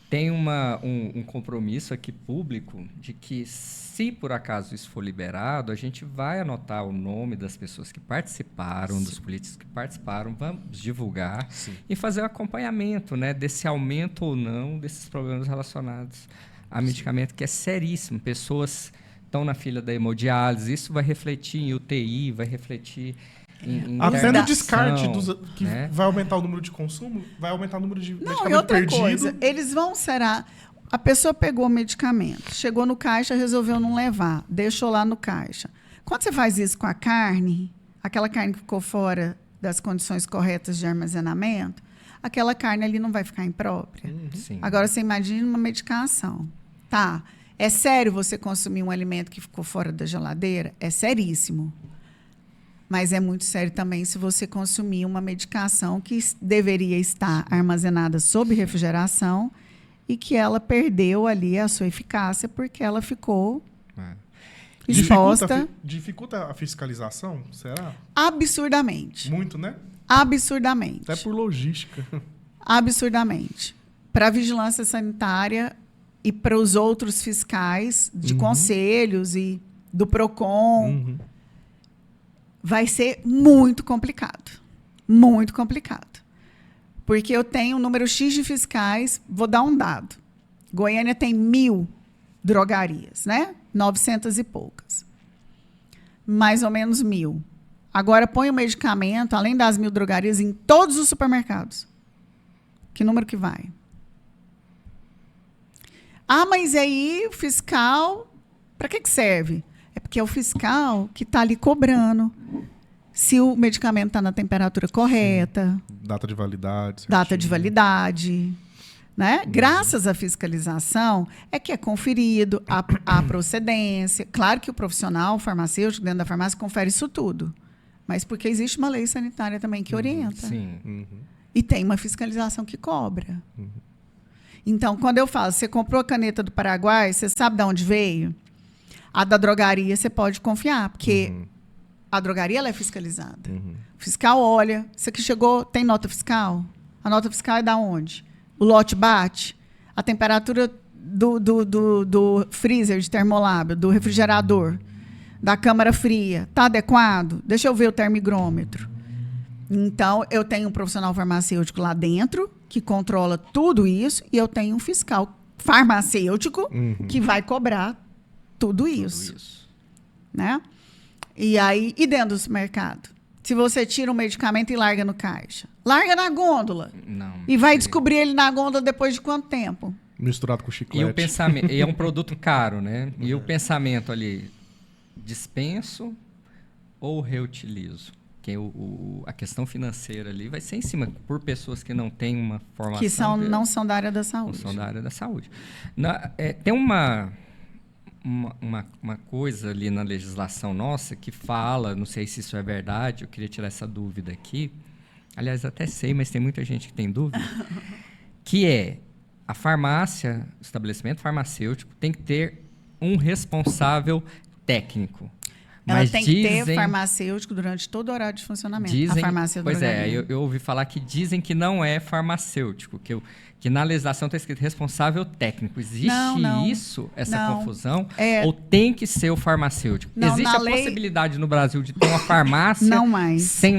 Tem um compromisso aqui público de que, se por acaso isso for liberado, a gente vai anotar o nome das pessoas que participaram, Sim. dos políticos que participaram, vamos divulgar Sim. e fazer o acompanhamento, né, desse aumento ou não desses problemas relacionados a medicamento, que é seríssimo. Pessoas estão na fila da hemodiálise, isso vai refletir em UTI, vai refletir em até no descarte, que né? Vai aumentar o número de consumo, vai aumentar o número de medicamento e outra perdido. Coisa, eles vão será... A pessoa pegou o medicamento, chegou no caixa, resolveu não levar, deixou lá no caixa. Quando você faz isso com a carne, aquela carne que ficou fora das condições corretas de armazenamento, aquela carne ali não vai ficar imprópria. Sim. Agora, você imagina uma medicação. Tá, é sério você consumir um alimento que ficou fora da geladeira? É seríssimo. Mas é muito sério também se você consumir uma medicação que deveria estar armazenada sob refrigeração e que ela perdeu ali a sua eficácia porque ela ficou exposta. Dificulta a fiscalização, será? Absurdamente. Muito, né? Absurdamente. Até por logística. Absurdamente. Para a vigilância sanitária e para os outros fiscais de conselhos e do PROCON, vai ser muito complicado. Muito complicado. Porque eu tenho um número X de fiscais, vou dar um dado. Goiânia tem 1.000 drogarias, né? 900 e poucas. Mais ou menos 1.000. Agora põe o medicamento, além das 1.000 drogarias, em todos os supermercados. Que número que vai? Ah, mas aí o fiscal, para que serve? É porque é o fiscal que está ali cobrando se o medicamento está na temperatura correta. Sim. Data de validade. Certinho. Data de validade. Né? Graças à fiscalização, é que é conferido a procedência. Claro que o profissional farmacêutico dentro da farmácia confere isso tudo. Mas porque existe uma lei sanitária também que orienta. Sim. E tem uma fiscalização que cobra. Então, quando eu falo, você comprou a caneta do Paraguai, você sabe de onde veio? A da drogaria você pode confiar, porque a drogaria ela é fiscalizada. O fiscal olha, isso aqui chegou, tem nota fiscal? A nota fiscal é da onde? O lote bate? A temperatura do freezer de termolábio, do refrigerador, da câmara fria, está adequado? Deixa eu ver o termigrômetro. Então, eu tenho um profissional farmacêutico lá dentro, que controla tudo isso, e eu tenho um fiscal farmacêutico que vai cobrar tudo isso. Né? E dentro do supermercado? Se você tira um medicamento e larga no caixa. Larga na gôndola. Não. E vai descobrir ele na gôndola depois de quanto tempo? Misturado com chiclete. E o pensamento, e é um produto caro, né? E o pensamento ali, dispenso ou reutilizo? Porque a questão financeira ali vai ser em cima por pessoas que não têm uma formação. Que não são da área da saúde. Não são da área da saúde. Tem uma coisa ali na legislação nossa que fala, não sei se isso é verdade, eu queria tirar essa dúvida aqui. Aliás, até sei, mas tem muita gente que tem dúvida. Que é a farmácia, o estabelecimento farmacêutico, tem que ter um responsável técnico. Ela tem que ter farmacêutico durante todo o horário de funcionamento. Dizem, a farmácia do pois eu ouvi falar que dizem que não é farmacêutico, que na legislação está escrito responsável técnico. Existe essa confusão? Ou tem que ser o farmacêutico? Não, existe a possibilidade no Brasil de ter uma farmácia sem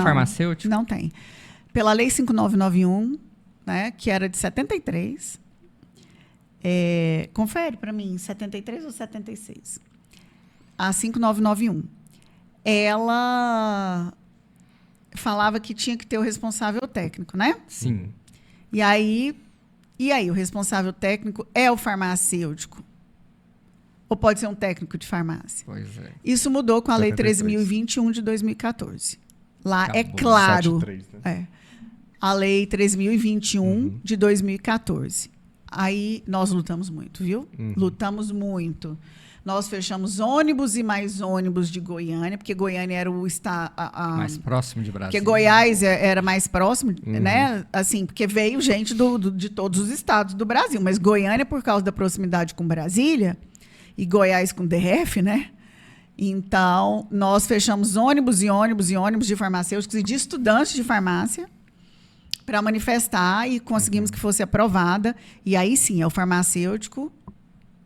farmacêutico? Não tem. Pela Lei 5991, né, que era de 73, confere para mim, 73 ou 76? A 5991. Ela falava que tinha que ter o responsável técnico, né? Sim. E aí, o responsável técnico é o farmacêutico? Ou pode ser um técnico de farmácia? Pois é. Isso mudou com a Lei 13.021 de 2014. Lá é claro. 73, né? A Lei 13.021 de 2014. Aí nós lutamos muito, viu? Lutamos muito. Nós fechamos ônibus e mais ônibus de Goiânia, porque Goiânia era o estado mais próximo de Brasília. Porque Goiás era mais próximo, né? Assim, porque veio gente de todos os estados do Brasil, mas Goiânia, por causa da proximidade com Brasília, e Goiás com DF, né? Então, nós fechamos ônibus e ônibus e ônibus de farmacêuticos e de estudantes de farmácia para manifestar e conseguimos que fosse aprovada. E aí sim, é o farmacêutico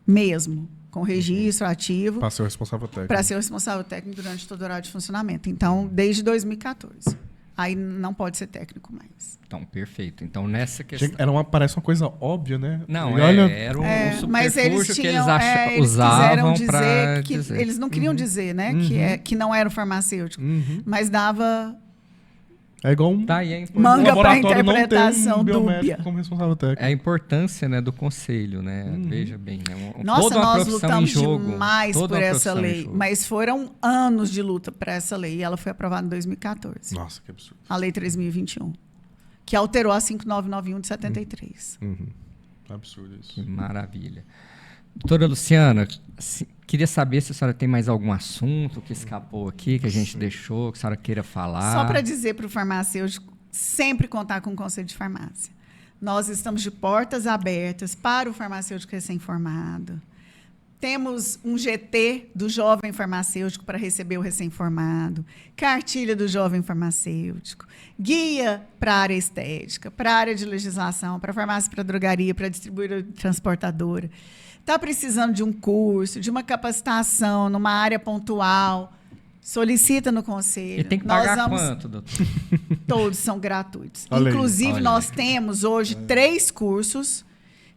mesmo, com registro ativo. Para ser o responsável técnico. Para ser o responsável técnico durante todo o horário de funcionamento. Então, desde 2014. Aí não pode ser técnico mais. Então, perfeito. Então, nessa questão... Parece uma coisa óbvia, né? Não, era um subterfúgio que eles usavam para dizer. Eles não queriam dizer, né? Que não era o farmacêutico. Mas dava... É igual manga para interpretação dúbia. Como responsável técnico. É a importância, né, do conselho, né? Veja bem, Nossa, toda nós lutamos em jogo, demais por essa lei, mas foram anos de luta para essa lei e ela foi aprovada em 2014. Nossa, que absurdo. A Lei 3.021, que alterou a 5991 de 73. Absurdo isso. Que maravilha. Doutora Luciana, queria saber se a senhora tem mais algum assunto que escapou aqui, que a gente deixou, que a senhora queira falar. Só para dizer para o farmacêutico sempre contar com o Conselho de Farmácia. Nós estamos de portas abertas para o farmacêutico recém-formado. Temos um GT do jovem farmacêutico para receber o recém-formado, cartilha do jovem farmacêutico, guia para a área estética, para a área de legislação, para a farmácia, para a drogaria, para a distribuidora e transportadora. Está precisando de um curso, de uma capacitação numa área pontual, solicita no conselho. E tem que pagar quanto, doutor? Todos são gratuitos. Olha Inclusive, aí. nós temos hoje 3 cursos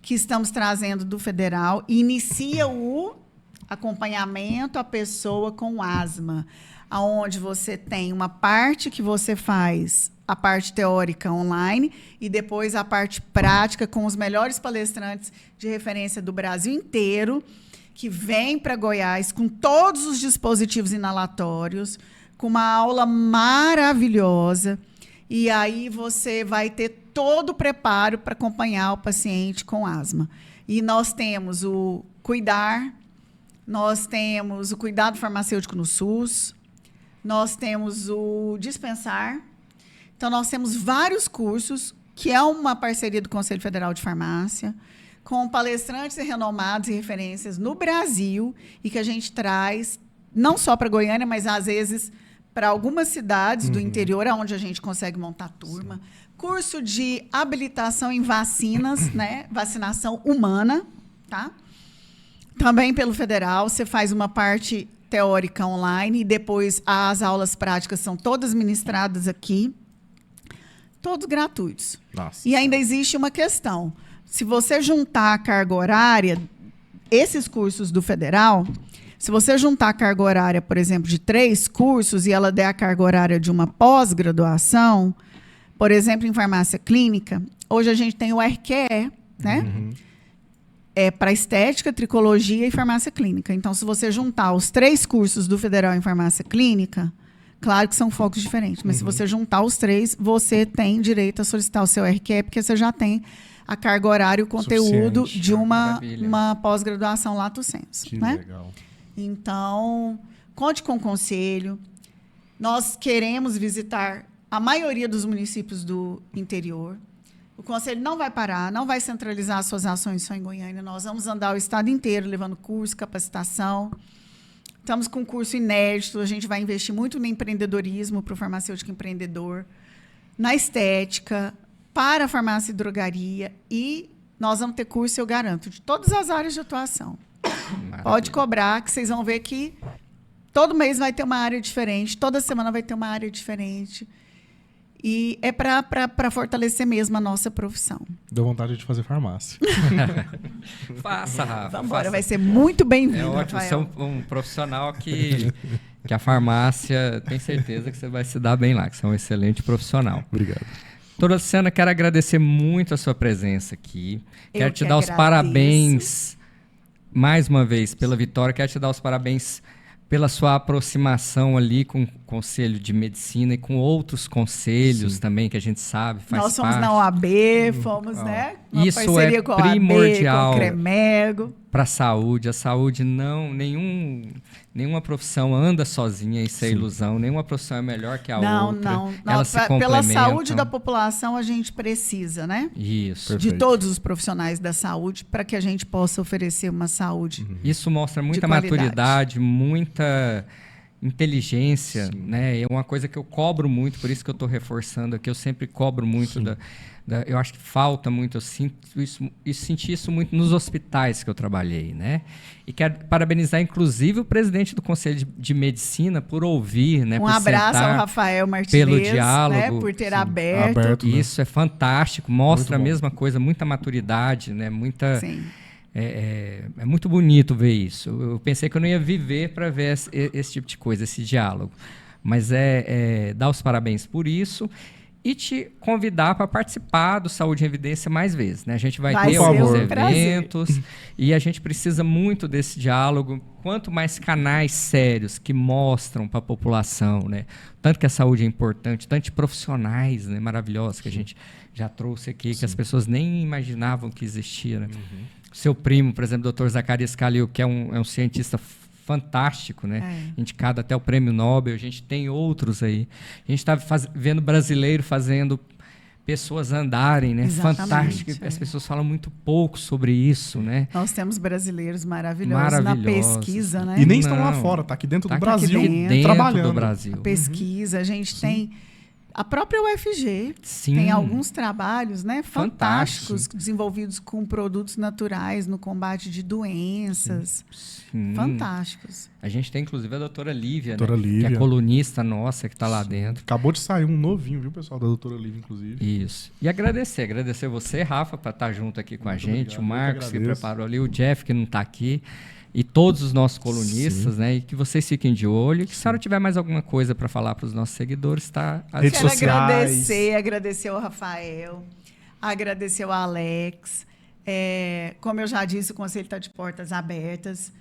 que estamos trazendo do federal. Inicia o acompanhamento à pessoa com asma, onde você tem uma parte que você faz a parte teórica online e depois a parte prática com os melhores palestrantes de referência do Brasil inteiro, que vêm para Goiás com todos os dispositivos inalatórios, com uma aula maravilhosa. E aí você vai ter todo o preparo para acompanhar o paciente com asma. E nós temos o Cuidar, nós temos o cuidado farmacêutico no SUS, nós temos o Dispensar. Então, nós temos vários cursos, que é uma parceria do Conselho Federal de Farmácia, com palestrantes renomados e referências no Brasil, e que a gente traz não só para Goiânia, mas às vezes para algumas cidades do interior, onde a gente consegue montar turma. Sim. Curso de habilitação em vacinas, né? Vacinação humana, tá? Também pelo federal, você faz uma parte teórica online e depois as aulas práticas são todas ministradas aqui. Todos gratuitos. Nossa. E ainda existe uma questão. Se você juntar a carga horária, esses cursos do federal, se você juntar a carga horária, por exemplo, de 3 cursos e ela der a carga horária de uma pós-graduação, por exemplo, em farmácia clínica, hoje a gente tem o RQE, né? É para estética, tricologia e farmácia clínica. Então, se você juntar os 3 cursos do federal em farmácia clínica, Claro que são focos diferentes, mas se você juntar os 3, você tem direito a solicitar o seu RQE, porque você já tem a carga horária e o conteúdo de uma pós-graduação lato sensu. Que né? legal. Então, conte com o conselho. Nós queremos visitar a maioria dos municípios do interior. O conselho não vai parar, não vai centralizar suas ações só em Goiânia. Nós vamos andar o estado inteiro, levando curso, capacitação. Estamos com um curso inédito, a gente vai investir muito no empreendedorismo para o farmacêutico empreendedor, na estética, para a farmácia e drogaria, e nós vamos ter curso, eu garanto, de todas as áreas de atuação. Maravilha. Pode cobrar, que vocês vão ver que todo mês vai ter uma área diferente, toda semana vai ter uma área diferente. E é para fortalecer mesmo a nossa profissão. Deu vontade de fazer farmácia. Faça, Rafa. Vamos embora, faça. vai ser muito bem-vindo, É ótimo ser Rafael. um profissional que a farmácia tem certeza que você vai se dar bem lá, que você é um excelente profissional. Obrigado. Doutora Luciana, quero agradecer muito a sua presença aqui. Quero te que dar os agradeço. parabéns mais uma vez pela vitória. Quero te dar os parabéns pela sua aproximação ali com o Conselho de Medicina e com outros conselhos também, que a gente sabe, faz Nós somos parte. na OAB, fomos, né? Uma Isso parceria é com a OAB, primordial. com o CREMEGO. Para a saúde. A saúde nenhuma profissão anda sozinha, isso é ilusão. Nenhuma profissão é melhor que a outra. Não. Elas se Pela complementam. saúde da população, a gente precisa, né? Isso. De todos os profissionais da saúde, para que a gente possa oferecer uma saúde. Isso mostra muita qualidade. maturidade, muita inteligência, né? É uma coisa que eu cobro muito, por isso que eu estou reforçando aqui. Eu sempre cobro muito eu acho que falta muito, eu senti isso muito nos hospitais que eu trabalhei, né? E quero parabenizar, inclusive, o presidente do Conselho de Medicina por ouvir, né? Um por abraço sentar ao Rafael Martinez, pelo diálogo, né? Por ter aberto. Né? Isso é fantástico, mostra a Muito bom. mesma coisa, muita maturidade, né? Muita... Sim. É muito bonito ver isso. Eu pensei que eu não ia viver para ver esse tipo de coisa, esse diálogo. Mas dar os parabéns por isso e te convidar para participar do Saúde em Evidência mais vezes. Né? A gente vai ter ser alguns um prazer. eventos e a gente precisa muito desse diálogo. Quanto mais canais sérios que mostram para a população, né? Tanto que a saúde é importante, tanto de profissionais, né? Maravilhosos que a gente já trouxe aqui, que as pessoas nem imaginavam que existia. Né? Seu primo, por exemplo, o Dr. Zacarias Calil, que é um cientista fantástico, né? Indicado até o Prêmio Nobel. A gente tem outros aí. A gente está vendo brasileiro fazendo pessoas andarem, né? Exatamente, Fantástico. As pessoas falam muito pouco sobre isso, né? Nós temos brasileiros maravilhosos na pesquisa, né? E nem estão lá fora, tá aqui dentro do Brasil, aqui dentro trabalhando. do Brasil. A pesquisa, a gente tem a própria UFG, Sim. tem alguns trabalhos, né, fantásticos, Fantástico. desenvolvidos com produtos naturais no combate de doenças. Sim. Fantásticos. A gente tem, inclusive, a doutora Lívia, Doutora né? Lívia. Que é colunista nossa, que está lá dentro. Acabou de sair um novinho, viu, pessoal, da doutora Lívia, inclusive. Isso. E agradecer você, Rafa, para estar junto aqui com a gente, obrigado, o Marcos, que agradeço. preparou ali, o Jeff, que não está aqui, e todos os nossos colunistas, né? E que vocês fiquem de olho. E que se a senhora tiver mais alguma coisa para falar para os nossos seguidores, está à Redes Quero sociais. agradecer ao Rafael, agradecer ao Alex. Como eu já disse, o conselho está de portas abertas.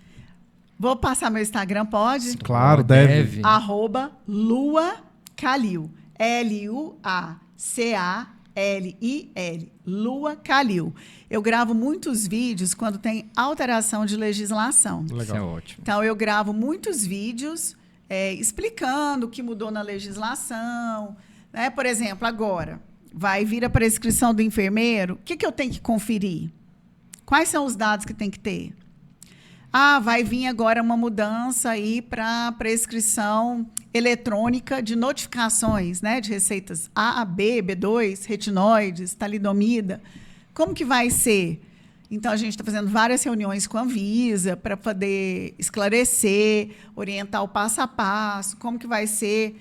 Vou passar meu Instagram, pode? Claro, deve. @LuaCalil. LuaCalil. Lua Calil. Eu gravo muitos vídeos quando tem alteração de legislação. Isso é ótimo. Então, eu gravo muitos vídeos explicando o que mudou na legislação. Né? Por exemplo, agora, vai vir a prescrição do enfermeiro. O que eu tenho que conferir? Quais são os dados que tem que ter? Vai vir agora uma mudança aí para prescrição eletrônica de notificações, né, de receitas A, B, B2, retinóides, talidomida. Como que vai ser? Então, a gente está fazendo várias reuniões com a Anvisa para poder esclarecer, orientar o passo a passo, como que vai ser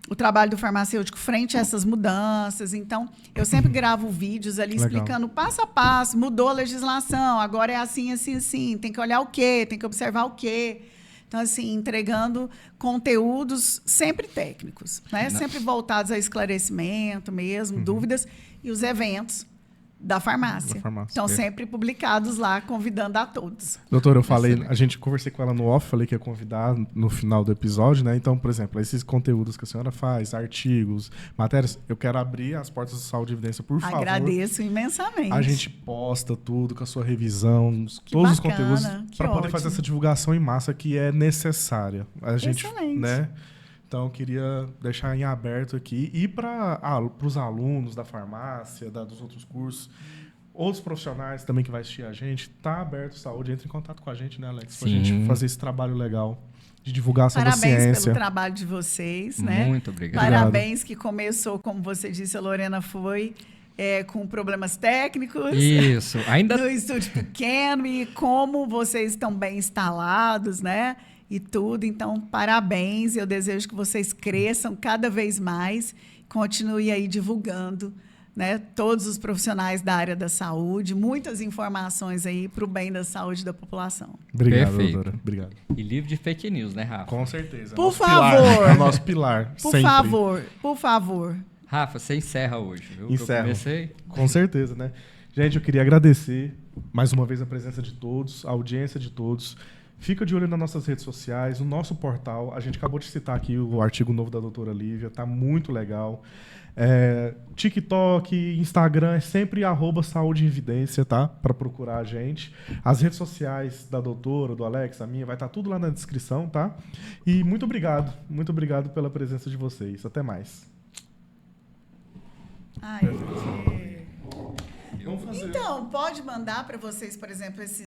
o trabalho do farmacêutico frente a essas mudanças. Então, eu sempre gravo vídeos ali explicando passo a passo, mudou a legislação, agora é assim, assim, assim, tem que olhar o quê, tem que observar o quê. Então, assim, entregando conteúdos sempre técnicos, né? Sempre voltados a esclarecimento mesmo, dúvidas. E os eventos, da farmácia. Estão sempre publicados lá, convidando a todos. Doutora, eu falei, conversei com ela no off, falei que ia convidar no final do episódio, né? Então, por exemplo, esses conteúdos que a senhora faz, artigos, matérias, eu quero abrir as portas do Saúde e Evidência, por favor. Agradeço imensamente. A gente posta tudo com a sua revisão, todos os conteúdos, para poder fazer essa divulgação em massa que é necessária. A gente, né? Então, eu queria deixar em aberto aqui. E para os alunos da farmácia, dos outros cursos, outros profissionais também que vai assistir a gente, tá aberto Saúde, entre em contato com a gente, né, Alex? Para a gente fazer esse trabalho legal de divulgação da ciência. Parabéns pelo trabalho de vocês, né? Muito obrigado. Parabéns que começou, como você disse, a Lorena foi... com problemas técnicos. Isso. Ainda no estúdio pequeno e como vocês estão bem instalados, né? E tudo. Então, parabéns. Eu desejo que vocês cresçam cada vez mais. Continue aí divulgando, né? Todos os profissionais da área da saúde. Muitas informações aí para o bem da saúde da população. Obrigado, Perfeito. doutora. Obrigado. E livre de fake news, né, Rafa? Com certeza. Por favor. É o nosso pilar. Por favor. Por favor. Rafa, você encerra hoje, viu? Encerro. Eu comecei. Com certeza, né? Gente, eu queria agradecer mais uma vez a presença de todos, a audiência de todos. Fica de olho nas nossas redes sociais, no nosso portal. A gente acabou de citar aqui o artigo novo da doutora Lívia, tá muito legal. TikTok, Instagram, é sempre @Saúde em Evidência, tá? Para procurar a gente. As redes sociais da doutora, do Alex, a minha, vai estar tudo lá na descrição, tá? E muito obrigado pela presença de vocês. Até mais. Então, pode mandar para vocês, por exemplo, esse